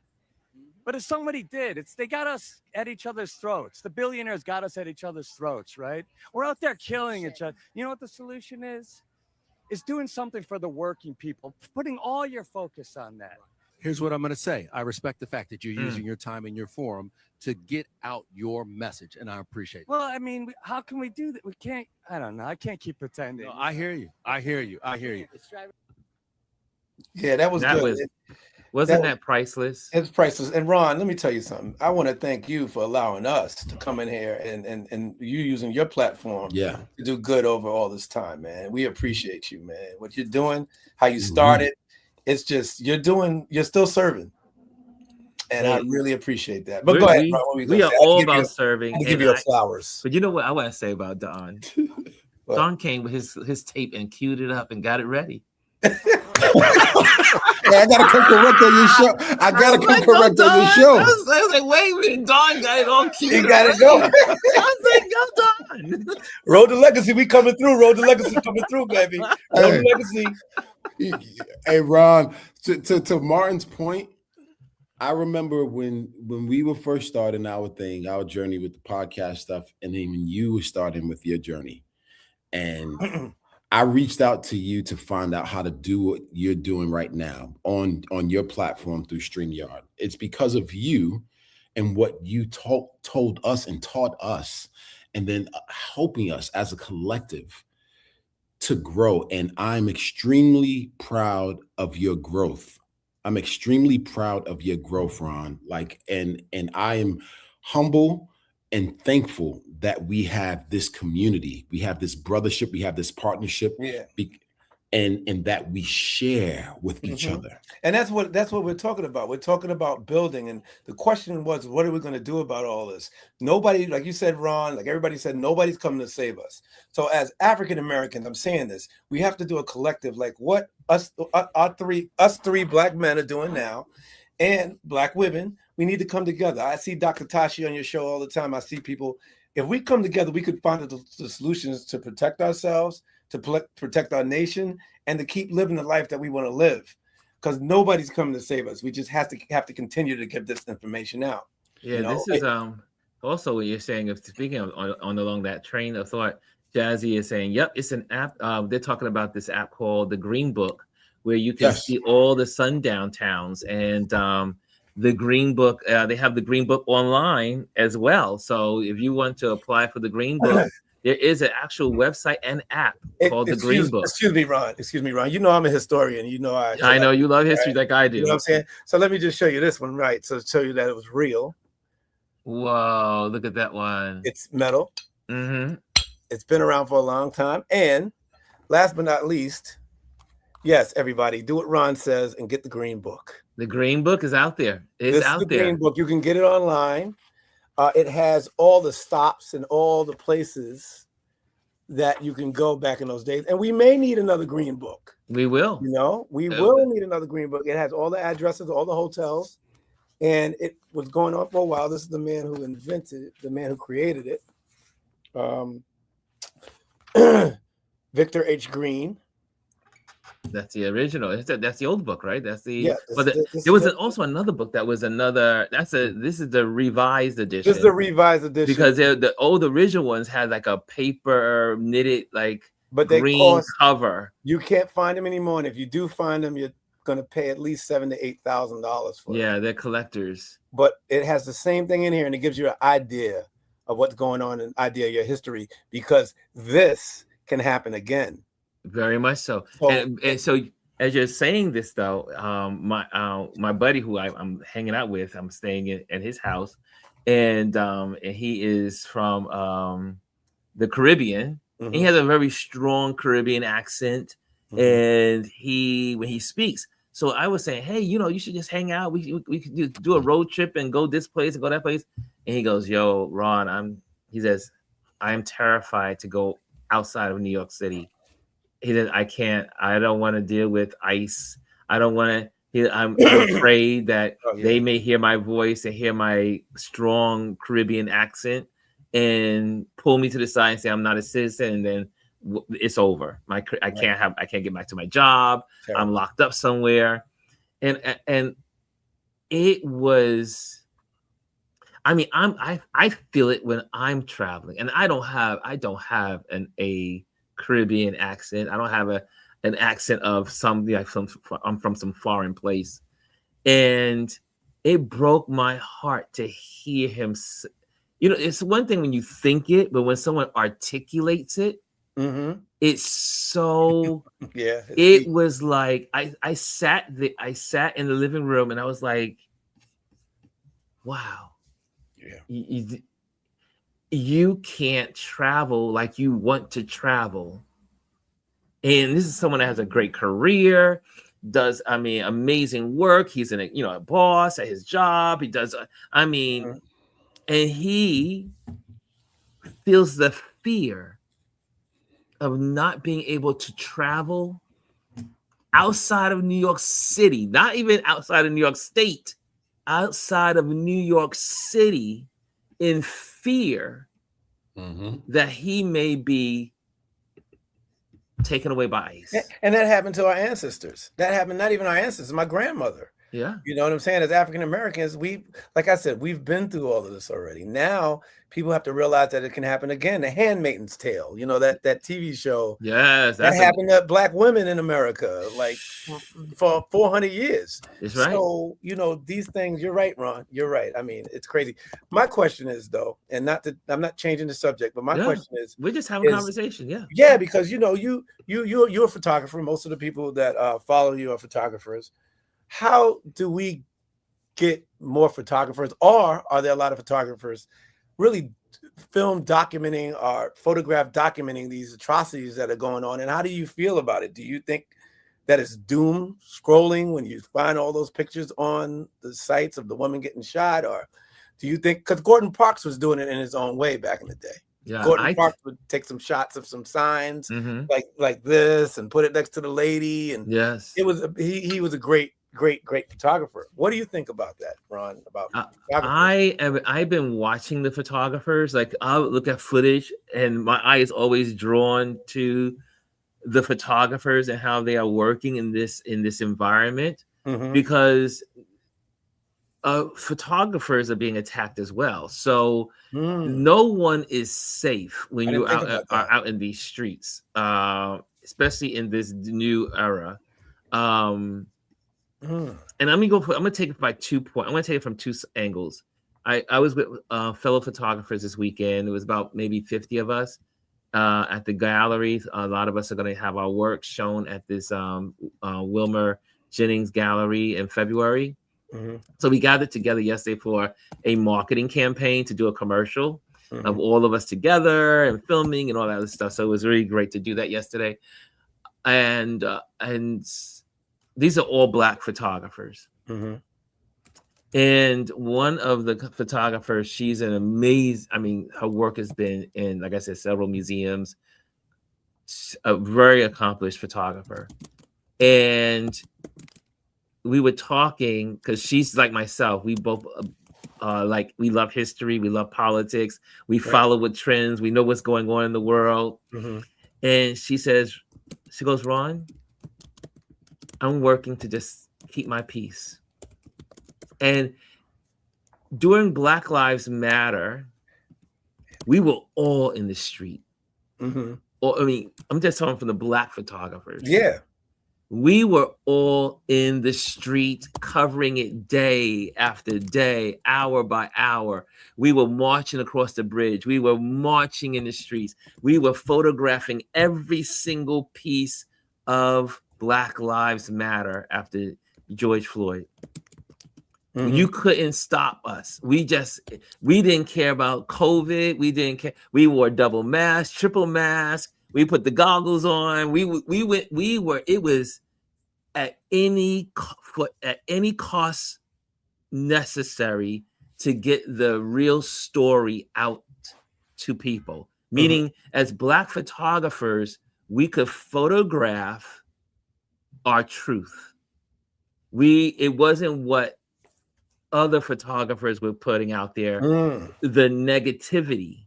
But if somebody did, they got us at each other's throats. The billionaires got us at each other's throats, right? We're out there killing each other. You know what the solution is? Is doing something for the working people, putting all your focus on that. Here's what I'm going to say. I respect the fact that you're using your time and your forum to get out your message, and I appreciate it. Well, I mean, how can we do that? We can't. I don't know. I can't keep pretending. No, I hear you. I hear you. Yeah, that was good. Wasn't that priceless? It's priceless. And Ron, let me tell you something. I want to thank you for allowing us to come in here and you using your platform to do good over all this time, man. We appreciate you, man. What you're doing, how you started. It's just you're still serving. And I really appreciate that. But go ahead, Ron. We are all about serving. And give you flowers. But you know what I want to say about Don? Don came with his tape and queued it up and got it ready. Hey, I gotta come correct on your show. I gotta come correct on your show. I was like, wait a minute, Don got it all queued. You got it going. I was like, I'm done. Road to Legacy, we coming through. Road to Legacy coming through, baby. Road to Legacy. Hey, Ron, to Martin's point, I remember when we were first starting our journey with the podcast stuff, and then when you were starting with your journey, and I reached out to you to find out how to do what you're doing right now on your platform through StreamYard. It's because of you and what you told us and taught us, and then helping us as a collective to grow. And I'm extremely proud of your growth. I'm extremely proud of your growth, Ron. And I am humble and thankful that we have this community, we have this brothership, we have this partnership, and that we share with each other. And that's what we're talking about. We're talking about building. And the question was, what are we going to do about all this? Nobody, like you said, Ron, like everybody said, nobody's coming to save us. So as African Americans, I'm saying this, we have to do a collective, like what us three Black men are doing now, and Black women. We need to come together. I see Dr. Tashi on your show all the time. I see people. If we come together, we could find the solutions to protect ourselves, to protect our nation, and to keep living the life that we want to live. Because nobody's coming to save us. We just have to continue to get this information out. Yeah, this is also what you're saying. If speaking of on along that train of thought, Jazzy is saying, "Yep, it's an app." They're talking about this app called the Green Book, where you can see all the sundown towns and. The Green Book, they have the Green Book online as well. So if you want to apply for the Green Book, there is an actual website and app called the Green Book. Excuse me, Ron. You know I'm a historian. You know I know you love history like I do. You know what I'm saying? So let me just show you this one, right? So to show you that it was real. Whoa, look at that one. It's metal. Mm-hmm. It's been around for a long time. And last but not least, yes, everybody, do what Ron says and get the Green Book. The Green Book is out there. It's out there. Green Book. You can get it online. It has all the stops and all the places that you can go back in those days. And we may need another Green Book. We will. You know, we will need another Green Book. It has all the addresses, all the hotels. And it was going on for a while. This is the man who invented it, the man who created it. Victor H. Green. That's the original. That's the old book, right? That's the. Yeah. There was also another book that was another. This is the revised edition. This is the revised edition because the old original ones had like a paper knitted green cover. You can't find them anymore, and if you do find them, you're going to pay at least $7,000 to $8,000 for them. Yeah, they're collectors. But it has the same thing in here, and it gives you an idea of what's going on, an idea of your history, because this can happen again. Very much so. And so as you're saying this, though, my buddy who I'm hanging out with, I'm staying at his house, and he is from the Caribbean. Mm-hmm. He has a very strong Caribbean accent, and when he speaks. So I was saying, hey, you should just hang out. We could do a road trip and go this place and go that place. And he goes, yo, Ron, he says, I am terrified to go outside of New York City. He said, I don't want to deal with ICE. I'm afraid that they may hear my voice and hear my strong Caribbean accent and pull me to the side and say I'm not a citizen. And then it's over. I can't get back to my job. Terrible. I'm locked up somewhere. And it was, I mean, I feel it when I'm traveling, and I don't have a Caribbean accent. I don't have an accent of I'm from some foreign place. And it broke my heart to hear him. It's one thing when you think it, but when someone articulates it, it's so. Yeah. It was like I sat in the living room and I was like, wow. Yeah. You can't travel like you want to travel. And this is someone that has a great career, does amazing work. He's a boss at his job. He does and he feels the fear of not being able to travel outside of New York City, not even outside of New York State, outside of New York City, in fear that he may be taken away by ICE. And that happened to our ancestors. That happened, not even our ancestors, my grandmother. Yeah. You know what I'm saying? As African Americans, like I said, we've been through all of this already. Now people have to realize that it can happen again. The Handmaid's Tale, that TV show. Yes. That happened to Black women in America, like for 400 years. That's right. So, these things, you're right, Ron. You're right. I mean, it's crazy. My question is, though, and I'm not changing the subject, but my question is, we're just having a conversation. Yeah. Yeah, because you're a photographer. Most of the people that follow you are photographers. How do we get more photographers, or are there a lot of photographers really documenting or photograph documenting these atrocities that are going on? And how do you feel about it? Do you think that it's doom scrolling when you find all those pictures on the sites of the woman getting shot? Or do you think, because Gordon Parks was doing it in his own way back in the day? Yeah, Gordon Parks would take some shots of some signs like this and put it next to the lady. And yes, it was he was a great photographer. What do you think about that, Ron? About I've been watching the photographers. Like, I'll look at footage and my eye is always drawn to the photographers and how they are working in this environment, because photographers are being attacked as well. So no one is safe when you are out in these streets, especially in this new era. And I'm gonna take it by 2 points. I'm gonna take it from two angles. I was with fellow photographers this weekend. It was about maybe 50 of us at the gallery. A lot of us are gonna have our work shown at this Wilmer Jennings gallery in February. So we gathered together yesterday for a marketing campaign to do a commercial of all of us together and filming and all that other stuff. So it was really great to do that yesterday. And these are all Black photographers. And one of the photographers, she's an amazing, her work has been in, like I said, several museums, a very accomplished photographer. And we were talking, because she's like myself, we both we love history, we love politics, we follow with trends, we know what's going on in the world. And she goes, Ron, I'm working to just keep my peace. And during Black Lives Matter, we were all in the street. I'm just talking from the Black photographers. Yeah. We were all in the street, covering it day after day, hour by hour. We were marching across the bridge. We were marching in the streets. We were photographing every single piece of Black Lives Matter after George Floyd. You couldn't stop us. We didn't care about COVID. We didn't care. We wore double mask, triple mask. We put the goggles on. It was at any cost necessary to get the real story out to people. Meaning, as Black photographers, we could photograph our truth. It wasn't what other photographers were putting out there, the negativity.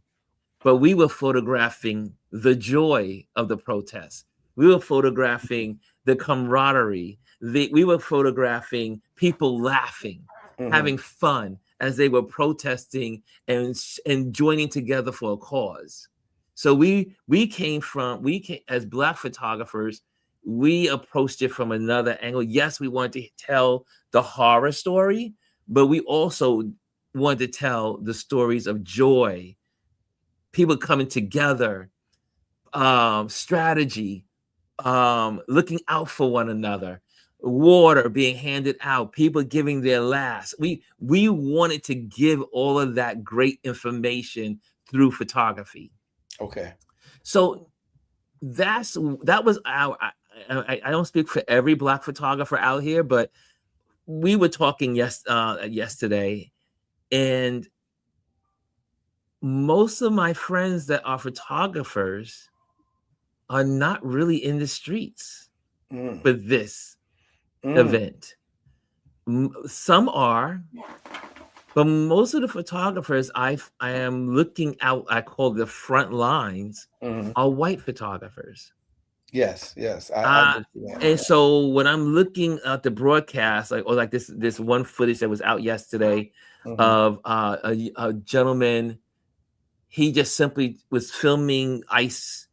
but we were photographing the joy of the protest. We were photographing the camaraderie. We were photographing people laughing, having fun as they were protesting and joining together for a cause. So we came as Black photographers, we approached it from another angle. Yes, we wanted to tell the horror story, but we also wanted to tell the stories of joy, people coming together, strategy, looking out for one another, water being handed out, people giving their last. We wanted to give all of that great information through photography. Okay. So that was our, I don't speak for every Black photographer out here, but we were talking yesterday, and most of my friends that are photographers are not really in the streets for this event. Some are, but most of the photographers I am looking out, I call the front lines, are white photographers. Yes. And so when I'm looking at the broadcast, like this one footage that was out yesterday of a gentleman, he just simply was filming ICE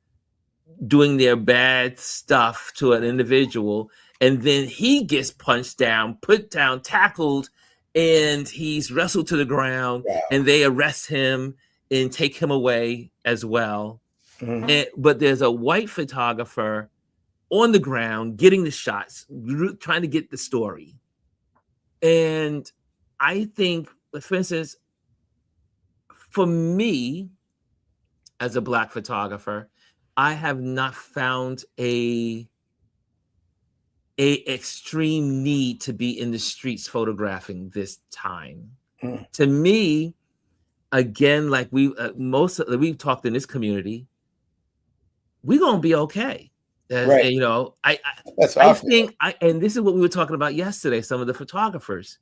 doing their bad stuff to an individual, and then he gets punched down, put down, tackled, and he's wrestled to the ground, and they arrest him and take him away as well. But there's a white photographer on the ground getting the shots, trying to get the story. And I think, for instance, for me as a Black photographer, I have not found a extreme need to be in the streets photographing this time. To me, again, like we've talked in this community, we're gonna be okay. Right. And, you know, I think and this is what we were talking about yesterday. Some of the photographers,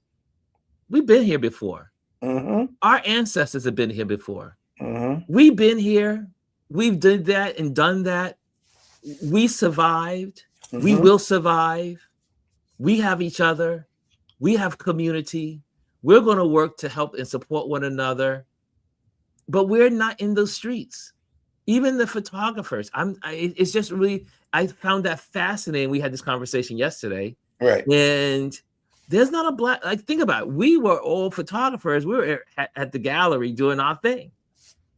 we've been here before. Our ancestors have been here before. We've been here. We've did that and done that. We survived. We will survive. We have each other. We have community. We're going to work to help and support one another. But we're not in those streets. Even the photographers. It's just really, I found that fascinating. We had this conversation yesterday. Right. And there's not a Black, like, think about it. We were all photographers. We were at the gallery doing our thing.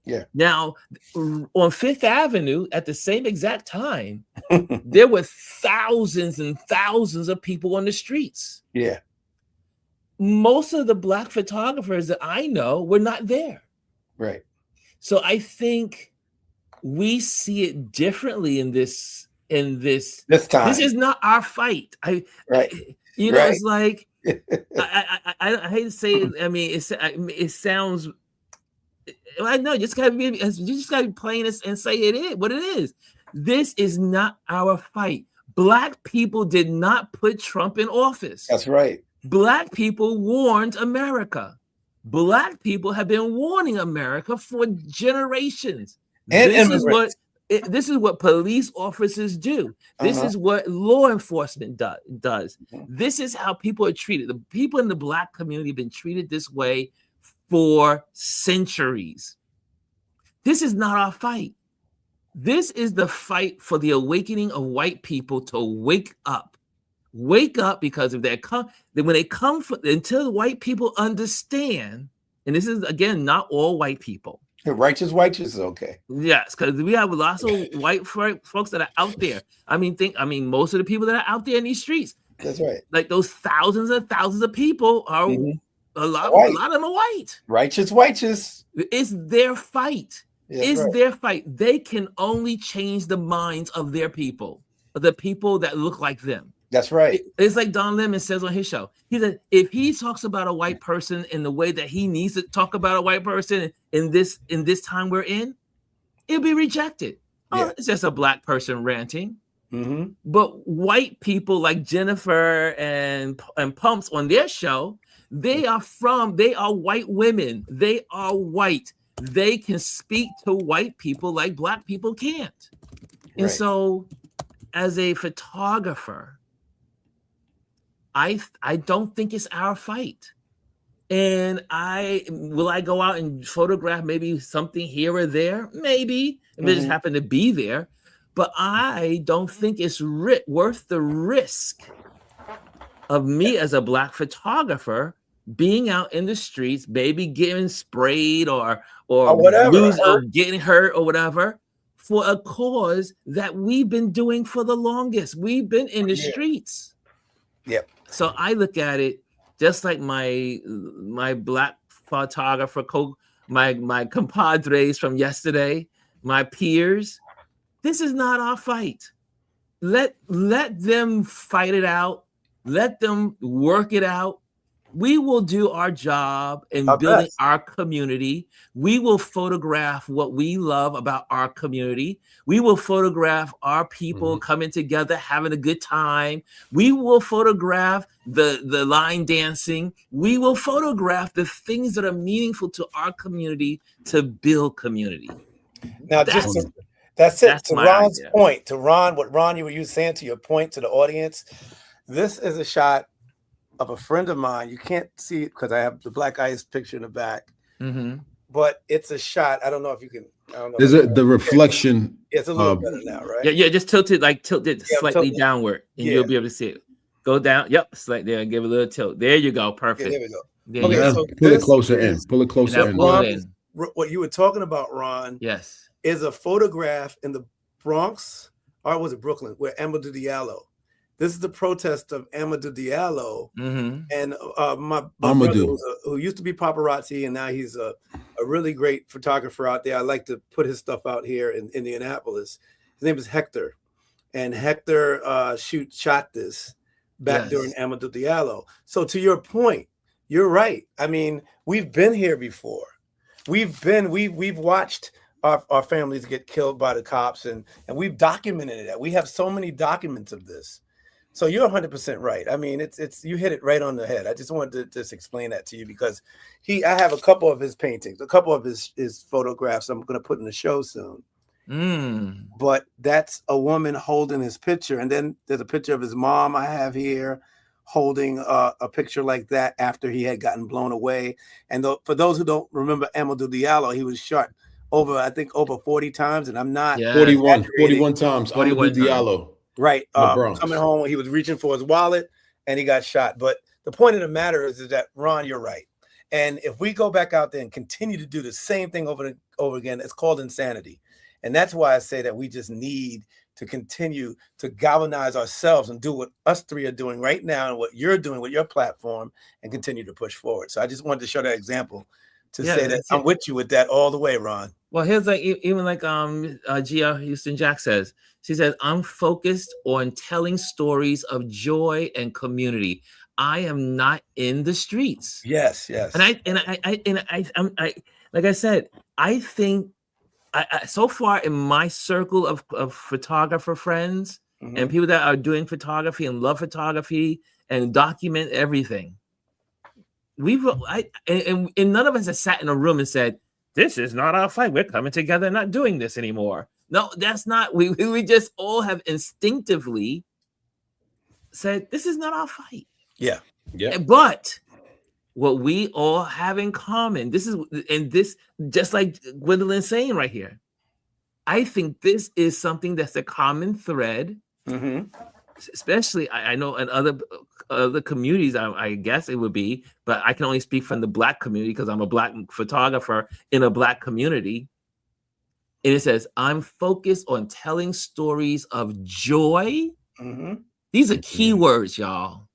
Yeah. Now, on Fifth Avenue, at the same exact time, there were thousands and thousands of people on the streets. Yeah. Most of the Black photographers that I know were not there. Right. So I think we see it differently in this time. This is not our fight. It's like I hate to say it. I mean, it sounds. I know, you just gotta be plain and say it is what it is. This is not our fight. Black people did not put Trump in office. That's right. Black people warned America. Black people have been warning America for generations. And this is what police officers do. This is what law enforcement does. This is how people are treated. The people in the Black community have been treated this way for centuries. This is not our fight. This is the fight for the awakening of white people to wake up. Wake up, because if until white people understand, and this is again not all white people. Righteous is okay. Yes, because we have lots of white folks that are out there. I mean, most of the people that are out there in these streets. That's right. Like those thousands and thousands of people are a lot of them are white. Righteous. It's their fight. Their fight. They can only change the minds of their people, the people that look like them. That's right. It's like Don Lemon says on his show. He said, if he talks about a white person in the way that he needs to talk about a white person in this time we're in, it'll be rejected. It's just a Black person ranting. But white people like Jennifer and Pumps on their show, they are white women. They are white. they can speak to white people like Black people can't. And Right. so as a photographer, I don't think it's our fight. And will I go out and photograph maybe something here or there? Maybe, if it just happened to be there. But I don't think it's worth the risk of me as a Black photographer being out in the streets, maybe getting sprayed or whatever, or getting hurt or whatever, for a cause that we've been doing for the longest. We've been in the streets. Yep. So I look at it just like my Black photographer, my compadres from yesterday, my peers. This is not our fight. Let them fight it out. Let them work it out. We will do our job in building our community. We will photograph what we love about our community. We will photograph our people coming together, having a good time. We will photograph the line dancing. We will photograph the things that are meaningful to our community to build community. Now, that's it. To Ron's point, what Ron, you were saying to your point to the audience, this is a shot of a friend of mine. You can't see it because I have the black ice picture in the back, but it's a shot. I don't know if you can. I don't know. Is it the reflection? It's a little better now, right? Yeah, just tilt it slightly downward, and you'll be able to see it. Go down. Yep, slightly there. Give it a little tilt. There you go. Perfect. Yeah, there we go. There so pull it closer in. Pull it closer in. Ron, what you were talking about, Ron, yes, is a photograph in the Bronx, or was it Brooklyn, where Amadou Diallo. This is the protest of Amadou Diallo, and my brother, who used to be paparazzi, and now he's a really great photographer out there. I like to put his stuff out here in Indianapolis. His name is Hector, and Hector shot this back during Amadou Diallo. So to your point, you're right. I mean, we've been here before. We've watched our families get killed by the cops, and we've documented that. We have so many documents of this. So you're 100% right. I mean, it's you hit it right on the head. I just wanted to just explain that to you because I have a couple of his paintings, a couple of his photographs I'm going to put in the show soon. But that's a woman holding his picture. And then there's a picture of his mom I have here holding a picture like that after he had gotten blown away. And for those who don't remember Amadou Diallo, he was shot over 40 times. And I'm not 41 times. 41 Diallo. Right. Coming home, he was reaching for his wallet and he got shot. But the point of the matter is that, Ron, you're right. And if we go back out there and continue to do the same thing over and over again, it's called insanity. And that's why I say that we just need to continue to galvanize ourselves and do what us three are doing right now and what you're doing with your platform and continue to push forward. So I just wanted to show that example to say that I'm with you with that all the way, Ron. Well, here's even like Gia Houston Jack says. She says, I'm focused on telling stories of joy and community. I am not in the streets. Yes. And I like I said, I think so far in my circle of photographer friends and people that are doing photography and love photography and document everything, and none of us have sat in a room and said, this is not our fight. We're coming together and not doing this anymore. No, that's not. We just all have instinctively said, this is not our fight. Yeah. But what we all have in common, this just like Gwendolyn's saying right here, I think this is something that's a common thread, especially I know in other communities, I guess it would be, but I can only speak from the Black community because I'm a Black photographer in a Black community. And it says, I'm focused on telling stories of joy. These are key words, y'all.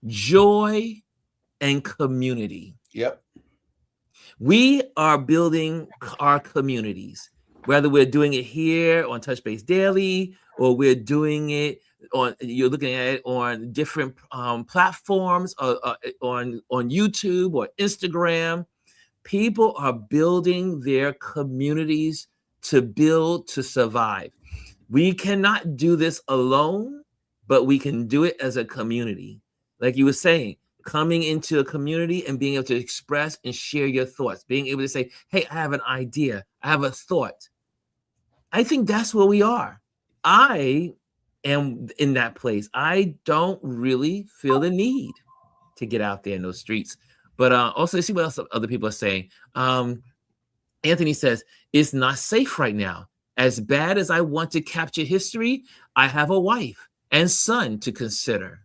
Joy and community. Yep. We are building our communities, whether we're doing it here on Touch Base Daily or we're doing it you're looking at it on different platforms, on YouTube or Instagram. People are building their communities to build, to survive. We cannot do this alone, but we can do it as a community. Like you were saying, coming into a community and being able to express and share your thoughts, being able to say, hey, I have an idea, I have a thought. I think that's where we are. I am in that place. I don't really feel the need to get out there in those streets. But also, see what else other people are saying. Anthony says, it's not safe right now. As bad as I want to capture history, I have a wife and son to consider.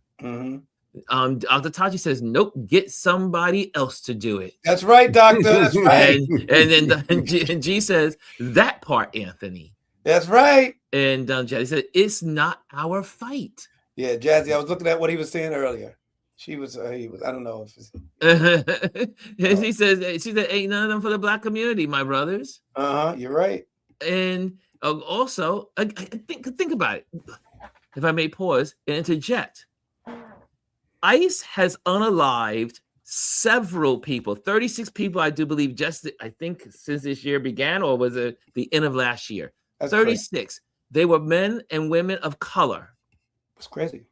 Dr. Taji says, nope, get somebody else to do it. That's right, doctor. That's right. And G says, that part, Anthony. That's right. And Jazzy said, it's not our fight. Yeah, Jazzy, I was looking at what he was saying earlier. He was, I don't know if it's... She said, ain't none of them for the Black community, my brothers. You're right. And also, I think about it. If I may pause and interject, ICE has unalived several people, 36 people, I do believe, I think since this year began, or was it the end of last year? That's 36. Crazy. They were men and women of color. It's crazy.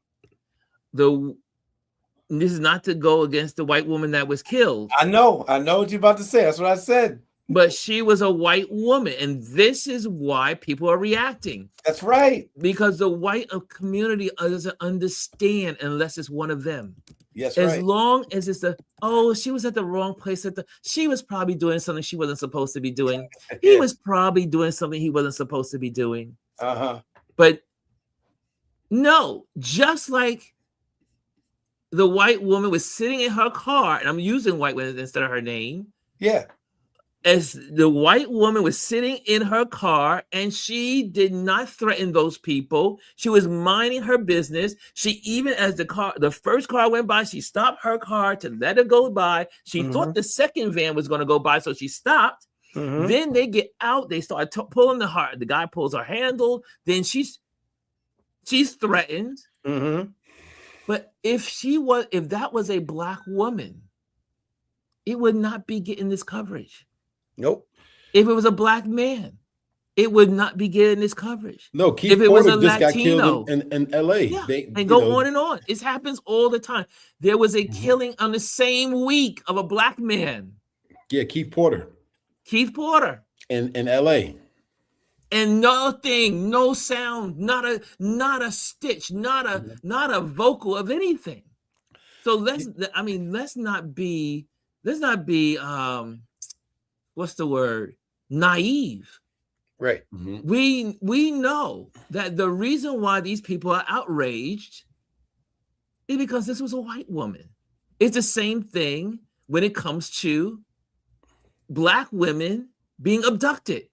This is not to go against the white woman that was killed. I know what you're about to say. That's what I said. But she was a white woman, and this is why people are reacting. That's right. Because the white community doesn't understand unless it's one of them. Yes, as long as it's she was at the wrong place she was probably doing something she wasn't supposed to be doing. He was probably doing something he wasn't supposed to be doing. But no, just like the white woman was sitting in her car, and I'm using white women instead of her name. Yeah. As the white woman was sitting in her car, and she did not threaten those people. She was minding her business. She, even as the first car went by, she stopped her car to let it go by. She thought the second van was going to go by, so she stopped. Then they get out. They start pulling the guy pulls her handle. Then she's threatened. But if that was a Black woman, it would not be getting this coverage. Nope. If it was a Black man, it would not be getting this coverage. No, Keith if it Porter was a just Latino, got killed in LA. Yeah, and go on and on. It happens all the time. There was a killing on the same week of a Black man. Yeah, Keith Porter. In LA. And nothing, no sound, not a stitch, not a vocal of anything. So let's not be what's the word? Naive. Right. We know that the reason why these people are outraged is because this was a white woman. It's the same thing when it comes to Black women being abducted.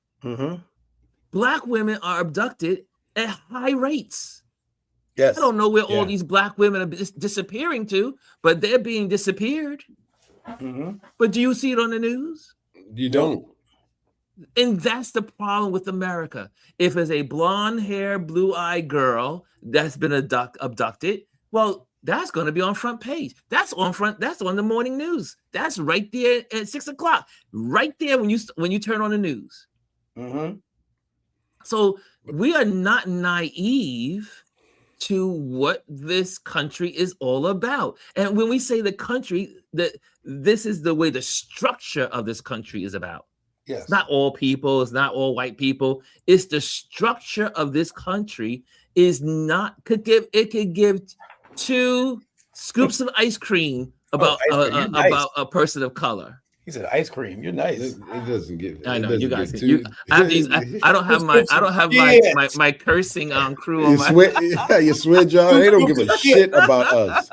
Black women are abducted at high rates. Yes. I don't know where all these Black women are disappearing to, but they're being disappeared. But do you see it on the news? You don't. And that's the problem with America. If it's a blonde-haired, blue-eyed girl that's been abducted, well, that's going to be on front page. That's on the morning news. That's right there at 6:00. Right there when you turn on the news. So we are not naive to what this country is all about. And when we say the country, that this is the way the structure of this country is about. Yes. It's not all people, it's not all white people. It's the structure of this country could give 2 scoops of ice cream about a person of color. He said ice cream. You're nice. It doesn't get. I know you guys. I don't have my cursing crew on my. You swear, John. They don't give a shit about us.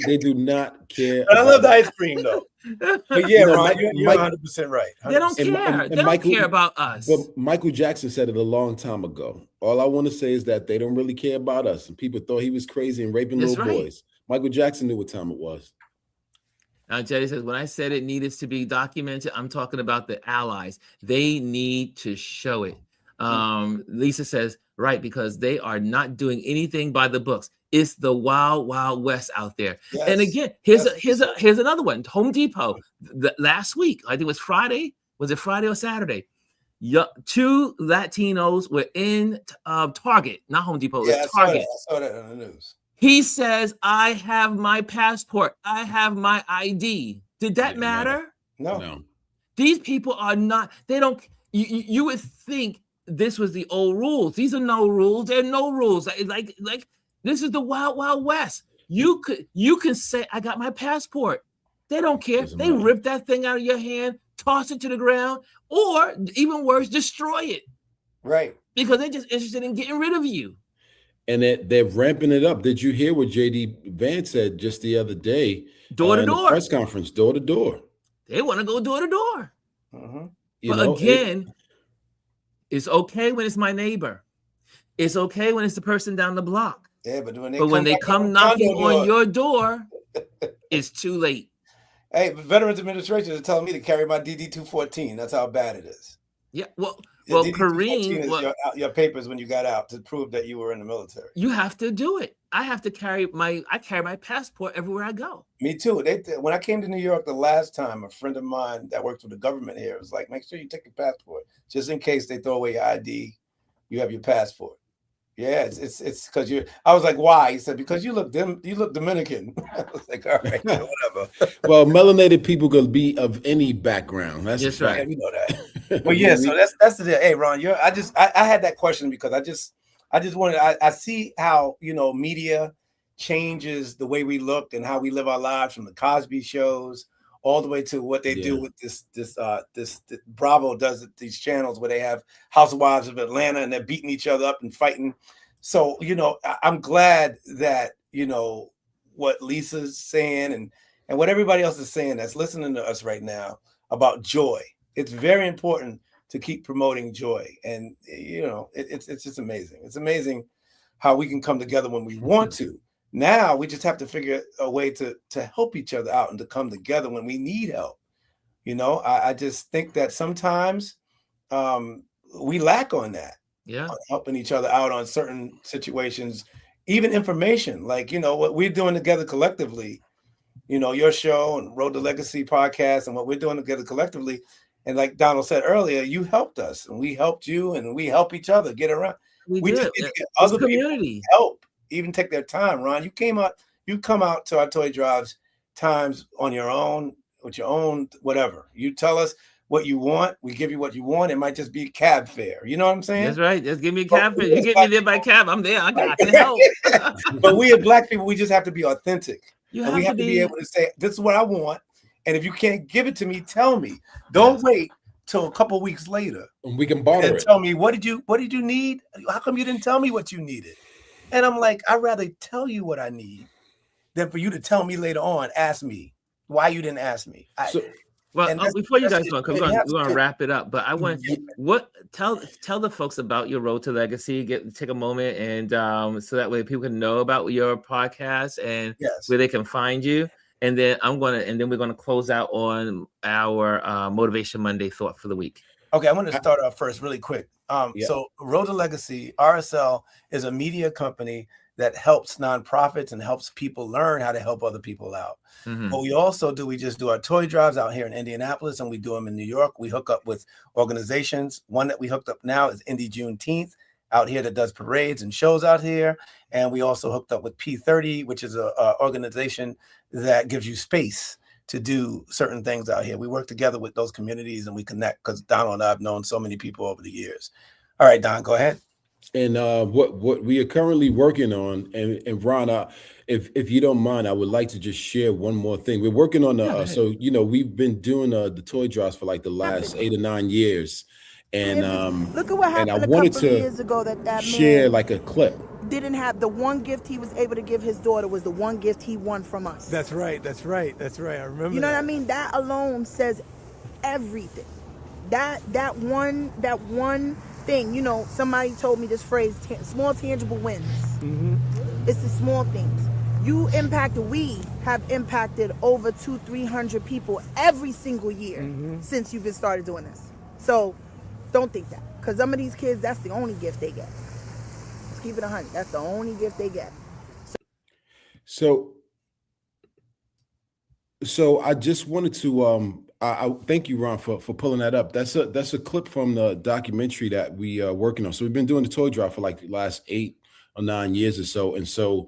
They do not care. But I love the ice cream though. But yeah, Ron, you're 100% right. 100%. They don't care. They don't care about us. But Michael Jackson said it a long time ago. All I want to say is that they don't really care about us, and people thought he was crazy and raping little boys. Michael Jackson knew what time it was. Jerry says, when I said it needed to be documented, I'm talking about the allies. They need to show it. Lisa says, right, because they are not doing anything by the books. It's the wild, wild west out there. Yes. And again, here's another one. Home Depot, last week, I think it was Friday. Was it Friday or Saturday? 2 Latinos were in Target, not Home Depot. Yeah, Target. I saw that on the news. He says, I have my passport. I have my ID. Did that matter? No. These people are not, they don't, you would think this was the old rules. These are no rules. There are no rules. Like this is the wild, wild west. You can say, I got my passport. They don't care. They rip that thing out of your hand, toss it to the ground, or even worse, destroy it. Right. Because they're just interested in getting rid of you. And they're ramping it up. Did you hear what JD Vance said just the other day? Door to in the door. press conference, door to door. They want to go door to door. Mm-hmm. But again, it's okay when it's my neighbor. It's okay when it's the person down the block. Yeah, but when they come knocking on your door, it's too late. Hey, but Veterans Administration is telling me to carry my DD-214. That's how bad it is. Yeah, well, Kareem, is your papers when you got out to prove that you were in the military. You have to do it. I have to carry my passport everywhere I go. Me too. When I came to New York the last time, a friend of mine that works with the government here was like, make sure you take your passport just in case they throw away your ID. You have your passport. Yeah, it's because you. I was like, why? He said, because you look Dominican. I was like, all right, whatever. Well, melanated people could be of any background. That's right. Yeah, we know that. Well, yeah. So that's the deal. Hey, Ron, I had that question because I just wanted. I see how media changes the way we look and how we live our lives, from the Cosby shows all the way to what they do with this Bravo does at these channels where they have housewives of Atlanta and they're beating each other up and fighting. So, I'm glad that, what Lisa's saying and what everybody else is saying that's listening to us right now about joy. It's very important to keep promoting joy. And, it's just amazing. It's amazing how we can come together when we want to. Now we just have to figure a way to help each other out and to come together when we need help. I just think that sometimes we lack on that. Yeah. On helping each other out on certain situations, even information, like, what we're doing together collectively, your show and Road to Legacy podcast and what we're doing together collectively. And like Donald said earlier, you helped us and we helped you and we help each other get around. We just need to get other community help. Even take their time. Ron, you come out to our toy drives times on your own, with your own whatever. You tell us what you want, we give you what you want. It might just be cab fare. You know what I'm saying? That's right. Just give me a cab fare. You get me there by cab, I'm there. I got to help. But we as Black people, we just have to be authentic. We have to be able to say, this is what I want. And if you can't give it to me, tell me. Don't wait till a couple weeks later. And we can barter it. Tell me, what did you need? How come you didn't tell me what you needed? And I'm like, I'd rather tell you what I need than for you to tell me later on, ask me why you didn't ask me. Before you guys go, because we're going to wrap it up, but I want tell the folks about your Road to Legacy. Take a moment and so that way people can know about your podcast and where they can find you. And then we're gonna close out on our Motivation Monday thought for the week. Okay, I want to start off first really quick. So Road to Legacy, RSL, is a media company that helps nonprofits and helps people learn how to help other people out. Mm-hmm. What we also do, we just do our toy drives out here in Indianapolis, and we do them in New York. We hook up with organizations. One that we hooked up now is Indy Juneteenth out here that does parades and shows out here. And we also hooked up with P30, which is a organization that gives you space to do certain things out here. We work together with those communities and we connect because Donald and I have known so many people over the years. All right, Don, go ahead. And what we are currently working on, and Ron, if you don't mind, I would like to just share one more thing. We're working on we've been doing the toy drives for like the last 8 or 9 years, and look at what happened and I wanted to years ago that share man like a clip. Didn't have the one gift he was able to give his daughter was the one gift he won from us. That's right. I remember. You know what I mean? That alone says everything. That one thing. Somebody told me this phrase: small tangible wins. Mm-hmm. It's the small things. We have impacted over 200-300 people every single year since you've been started doing this. So don't think that, because some of these kids, that's the only gift they get. Keep it 100. That's the only gift they get. So I just wanted to I thank you, Ron, for pulling that up. That's a clip from the documentary that we are working on. So we've been doing the toy drive for like the last 8 or 9 years or so, and so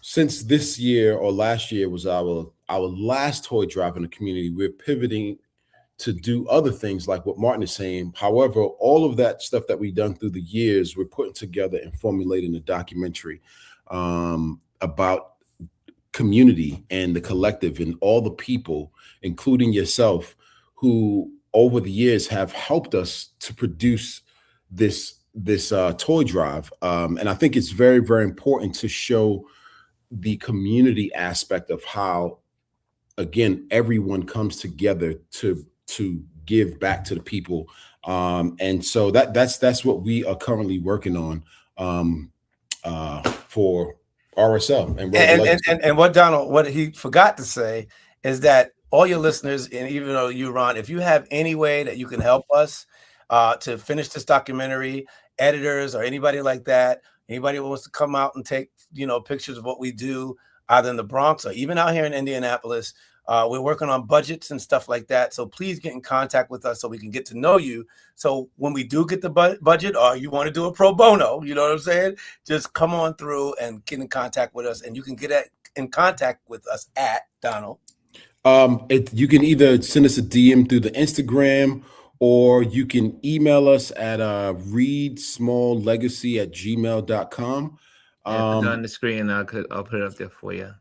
since this year or last year was our last toy drive in the community, we're pivoting to do other things like what Martin is saying. However, all of that stuff that we've done through the years, we're putting together and formulating a documentary about community and the collective and all the people, including yourself, who over the years have helped us to produce this toy drive. And I think it's very, very important to show the community aspect of how, again, everyone comes together to give back to the people. And so that's what we are currently working on for RSL. And what Donald, what he forgot to say is that all your listeners, and even though you, Ron, if you have any way that you can help us to finish this documentary, editors or anybody like that, anybody who wants to come out and take, pictures of what we do, either in the Bronx or even out here in Indianapolis, we're working on budgets and stuff like that. So please get in contact with us so we can get to know you. So when we do get the budget, or you want to do a pro bono, you know what I'm saying? Just come on through and get in contact with us. And you can get in contact with us at, Donald. You can either send us a DM through the Instagram, or you can email us at readsmalllegacy@gmail.com. On the screen, I'll put it up there for you.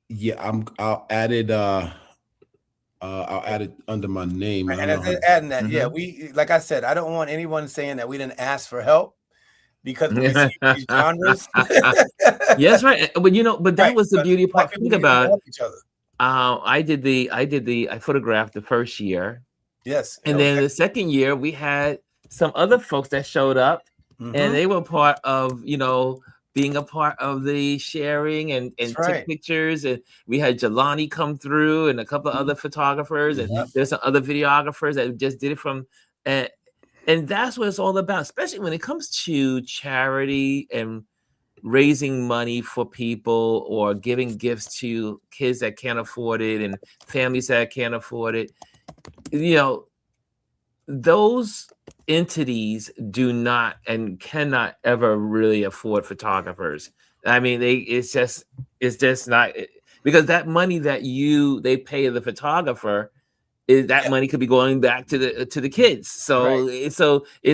Yeah, I'll add it. I'll add it under my name. And adding that, yeah, we, like I said, I don't want anyone saying that we didn't ask for help, because when we see these genres. Yes, right. But that was the beauty part. Think about each other. I photographed the first year. Yes. And then the second year we had some other folks that showed up, and they were part of, being a part of the sharing and take pictures. And we had Jelani come through and a couple of other photographers, and there's some other videographers that just did it from, and that's what it's all about, especially when it comes to charity and raising money for people or giving gifts to kids that can't afford it and families that can't afford it. Those entities do not and cannot ever really afford photographers. I mean, it's just not, because that money that they pay the photographer, that money could be going back to the kids. So it's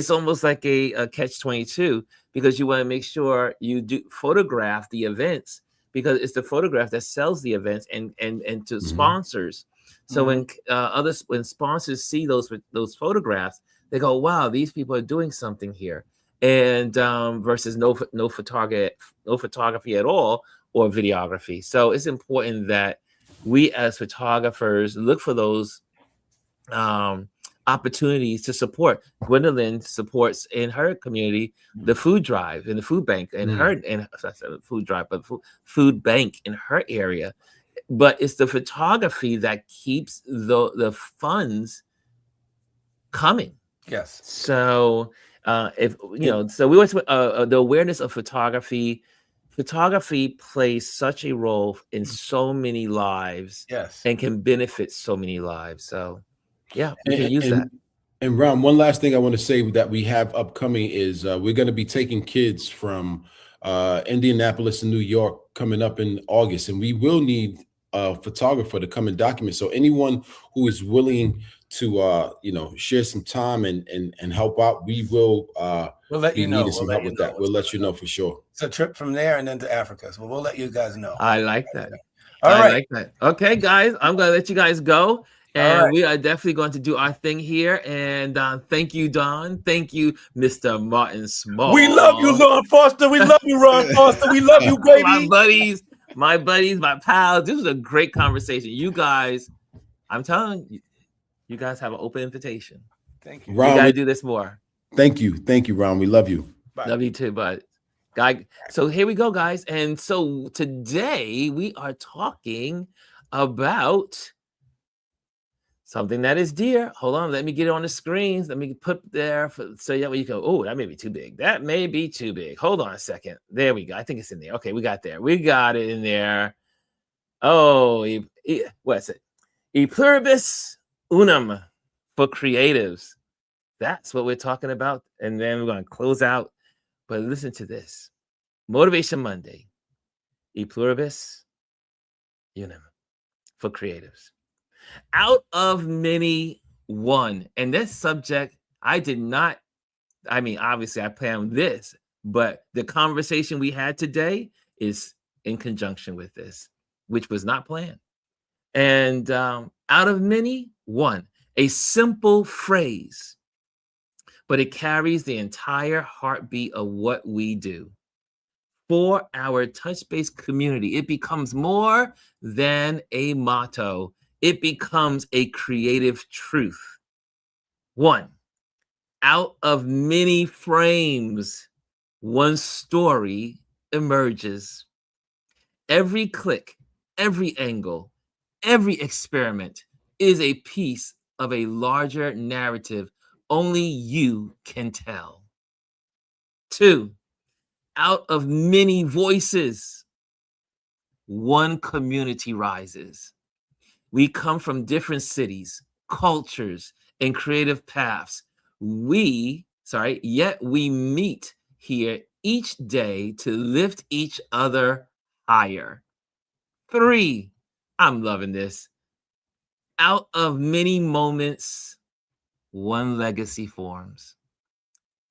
almost like a catch-22, because you want to make sure you do photograph the events, because it's the photograph that sells the events and to sponsors. So when sponsors see those photographs, they go, wow, these people are doing something here. And versus no photography at all, or videography. So it's important that we as photographers look for those opportunities to support. Gwendolyn supports in her community the food drive and the food bank in food bank in her area. But it's the photography that keeps the funds coming. Yes. So so we always the awareness of photography. Photography plays such a role in so many lives. Yes. And can benefit so many lives. So yeah, we can use that. And Ron, one last thing I want to say that we have upcoming is we're going to be taking kids from Indianapolis and New York coming up in August, and we will need a photographer to come and document. So anyone who is willing to share some time and help out, we'll let you know. Some help with that. We'll let you know for sure. It's a trip from there and then to Africa, so we'll let you guys know. I like that. I like that. Okay, guys, I'm gonna let you guys go. And we are definitely going to do our thing here. And thank you, Don. Thank you, Mr. Martin Small. We love you, Ron Foster. We love you, Ron Foster. We love you, baby. My buddies, my pals. This was a great conversation. You guys, I'm telling you, you guys have an open invitation. Thank you. Ron, we got to do this more. Thank you, Ron. We love you. Bye. Love you too, bud. So here we go, guys. And so today we are talking about something that is dear. Hold on, let me get it on the screens. Let me put there so that way you go, oh, that may be too big. That may be too big. Hold on a second. There we go. I think it's in there. Okay, we got it in there. Oh, what's it? E Pluribus Unum for creatives. That's what we're talking about. And then we're going to close out. But listen to this. Motivation Monday. E Pluribus, Unum for creatives. Out of many, one. And this subject, obviously I planned this, but the conversation we had today is in conjunction with this, which was not planned. And out of many, one. A simple phrase, but it carries the entire heartbeat of what we do. For our touch-based community, it becomes more than a motto. It becomes a creative truth. One, out of many frames, one story emerges. Every click, every angle, every experiment is a piece of a larger narrative only you can tell. Two, out of many voices, one community rises. We come from different cities, cultures, and creative paths. Yet we meet here each day to lift each other higher. Three, I'm loving this. Out of many moments, one legacy forms.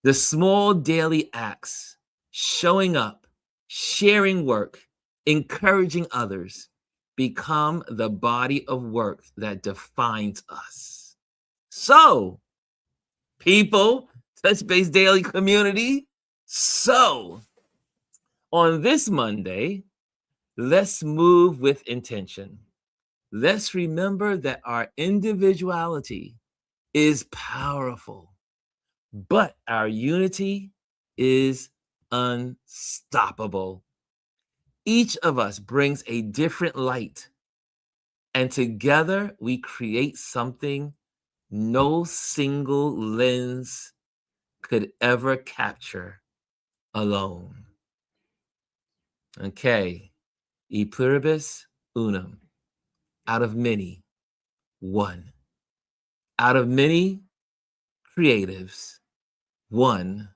The small daily acts, showing up, sharing work, encouraging others, become the body of work that defines us. So, people, Touch-Based Daily community, so on this Monday, let's move with intention. Let's remember that our individuality is powerful, but our unity is unstoppable. Each of us brings a different light, and together we create something no single lens could ever capture alone. Okay, E Pluribus, Unum. Out of many, one. Out of many creatives, one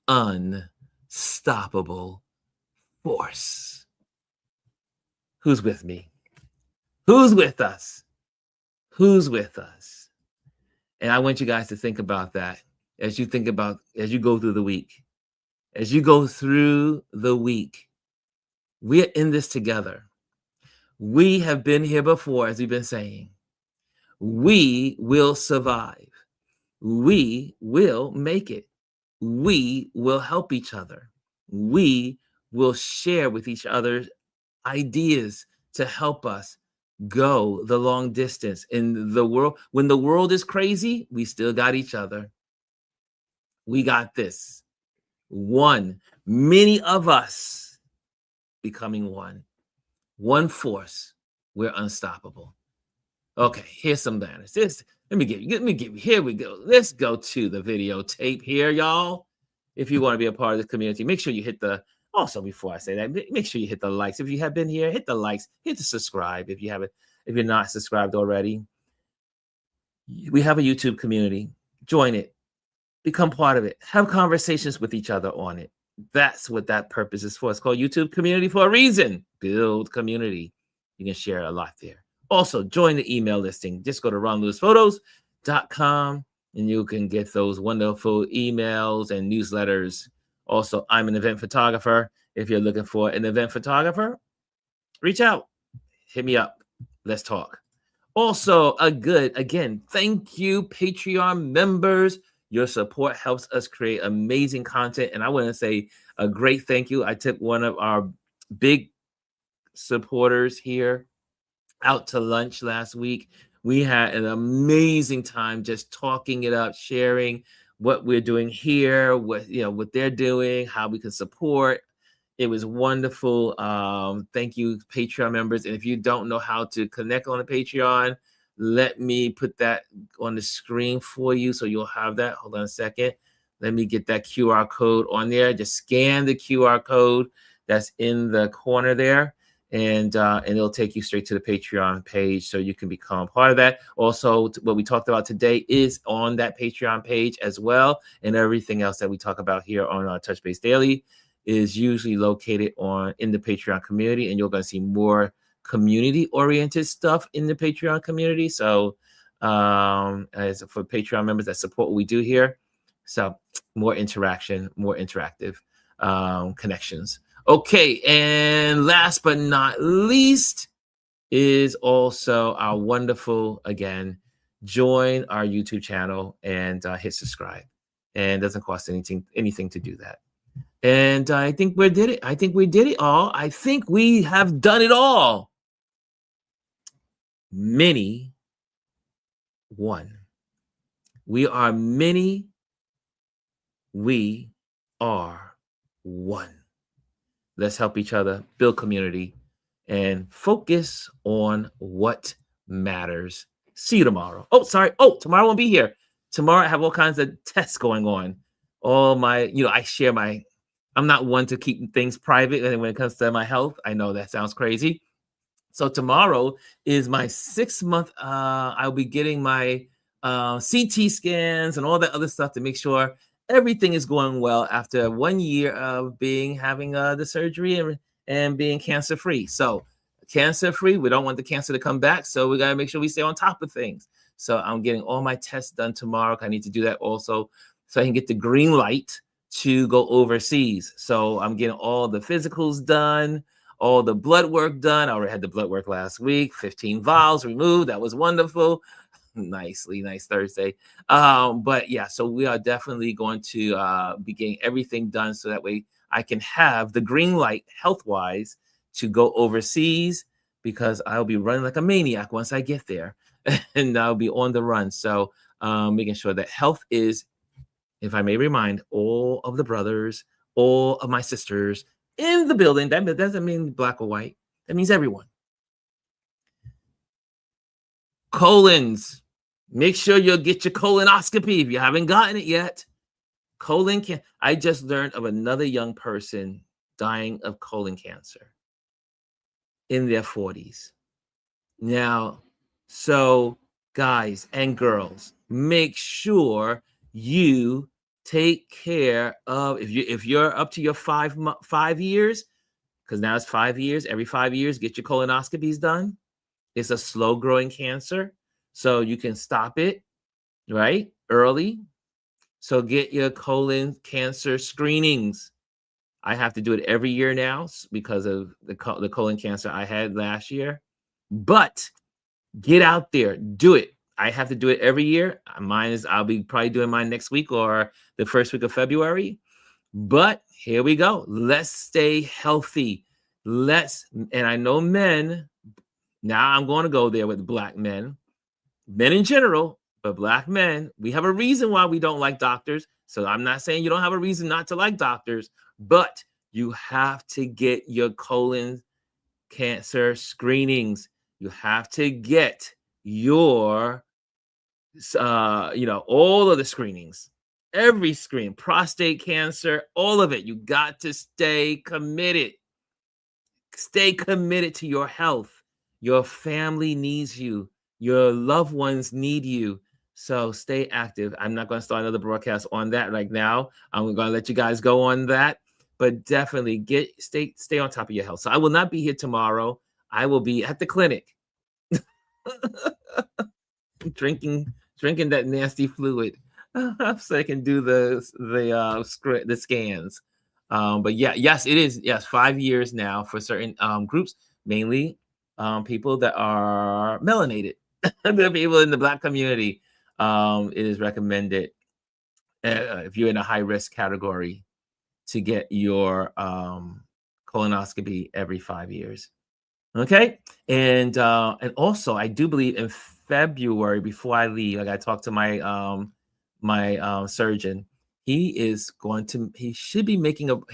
unstoppable force. Who's with me? Who's with us? Who's with us? And I want you guys to think about that as you go through the week. As you go through the week, we're in this together. We have been here before, as we've been saying. We will survive. We will make it. We will help each other. We will share with each other ideas to help us go the long distance in the world. When the world is crazy, we still got each other. We got this. One, many of us becoming one. One force, we're unstoppable. Okay, here's some banners. Let me give you, here we go. Let's go to the videotape here, y'all. If you want to be a part of this community, make sure you hit also before I say that, make sure you hit the likes. If you have been here, hit the likes, hit the subscribe if you're not subscribed already. We have a YouTube community. Join it. Become part of it. Have conversations with each other on it. That's what that purpose is for. It's called YouTube community for a reason. Build community. You can share a lot there. Also, join the email listing. Just go to ronlewisphotos.com and you can get those wonderful emails and newsletters. Also, I'm an event photographer. If you're looking for an event photographer, reach out. Hit me up. Let's talk. Also, thank you, Patreon members. Your support helps us create amazing content. And I want to say a great thank you. I took one of our big supporters here out to lunch last week. We had an amazing time just talking it up, sharing what we're doing here, what they're doing, how we can support. It was wonderful. Thank you, Patreon members. And if you don't know how to connect on a Patreon, let me put that on the screen for you so you'll have that. Hold on a second. Let me get that QR code on there. Just scan the QR code that's in the corner there, and it'll take you straight to the Patreon page so you can become part of that. Also, what we talked about today is on that Patreon page as well, and everything else that we talk about here on our Touch-Based Daily is usually located in the Patreon community, and you're going to see more community-oriented stuff in the Patreon community. So as for Patreon members that support what we do here, so more interaction, more interactive connections. Okay, and last but not least is also our wonderful, again, join our YouTube channel and hit subscribe. And it doesn't cost anything to do that. And I think we did it. I think we did it all. I think we have done it all. Many one. We are many. We are one. Let's help each other, build community, and focus on what matters. See you tomorrow. Oh, sorry. Oh, tomorrow I won't be here. Tomorrow I have all kinds of tests going on. All my, I share I'm not one to keep things private when it comes to my health. I know that sounds crazy. So tomorrow is my 6 month, I'll be getting my CT scans and all that other stuff to make sure everything is going well after 1 year of having the surgery and being cancer free. So cancer free, we don't want the cancer to come back. So we got to make sure we stay on top of things. So I'm getting all my tests done tomorrow. I need to do that also so I can get the green light to go overseas. So I'm getting all the physicals done, all the blood work done. I already had the blood work last week, 15 vials removed. That was wonderful. Nice Thursday. But yeah, so we are definitely going to be getting everything done so that way I can have the green light health-wise to go overseas, because I'll be running like a maniac once I get there and I'll be on the run. So making sure that health is, if I may remind all of the brothers, all of my sisters in the building, that doesn't mean black or white. That means everyone. Colons. Make sure you'll get your colonoscopy if you haven't gotten it yet. Colon cancer. I just learned of another young person dying of colon cancer in their 40s. Now, so guys and girls, make sure you take care of, if you're up to your 5 years, because now it's 5 years, every 5 years, get your colonoscopies done. It's a slow growing cancer, so you can stop it, right, early. So get your colon cancer screenings. I have to do it every year now because of the colon cancer I had last year. But get out there, do it. I have to do it every year. I'll be probably doing mine next week or the first week of February. But here we go. Let's stay healthy. And I know men, now I'm going to go there with black men in general, but black men, we have a reason why we don't like doctors. So I'm not saying you don't have a reason not to like doctors, but you have to get your colon cancer screenings. You have to get your, all of the screenings, every screen, prostate cancer, all of it. You got to stay committed. Stay committed to your health. Your family needs you. Your loved ones need you. So stay active. I'm not going to start another broadcast on that right now. I'm going to let you guys go on that. But definitely stay on top of your health. So I will not be here tomorrow. I will be at the clinic drinking that nasty fluid so I can do the scans. But yeah, yes, it is. Yes, 5 years now for certain groups, mainly people that are melanated. The people in the black community. It is recommended if you're in a high risk category to get your colonoscopy every 5 years. Okay, and also I do believe in February, before I leave, I got to talk to my surgeon. He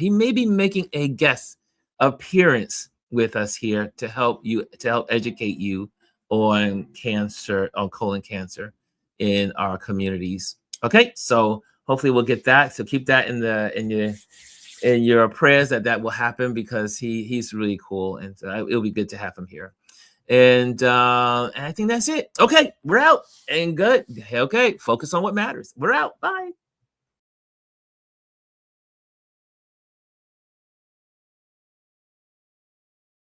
may be making a guest appearance with us here to help educate you on colon cancer in our communities. Okay, so hopefully we'll get that. So keep that in your prayers that will happen, because he's really cool, and it'll be good to have him here. And I think that's it. Okay, we're out. And good. Okay, focus on what matters. We're out. Bye.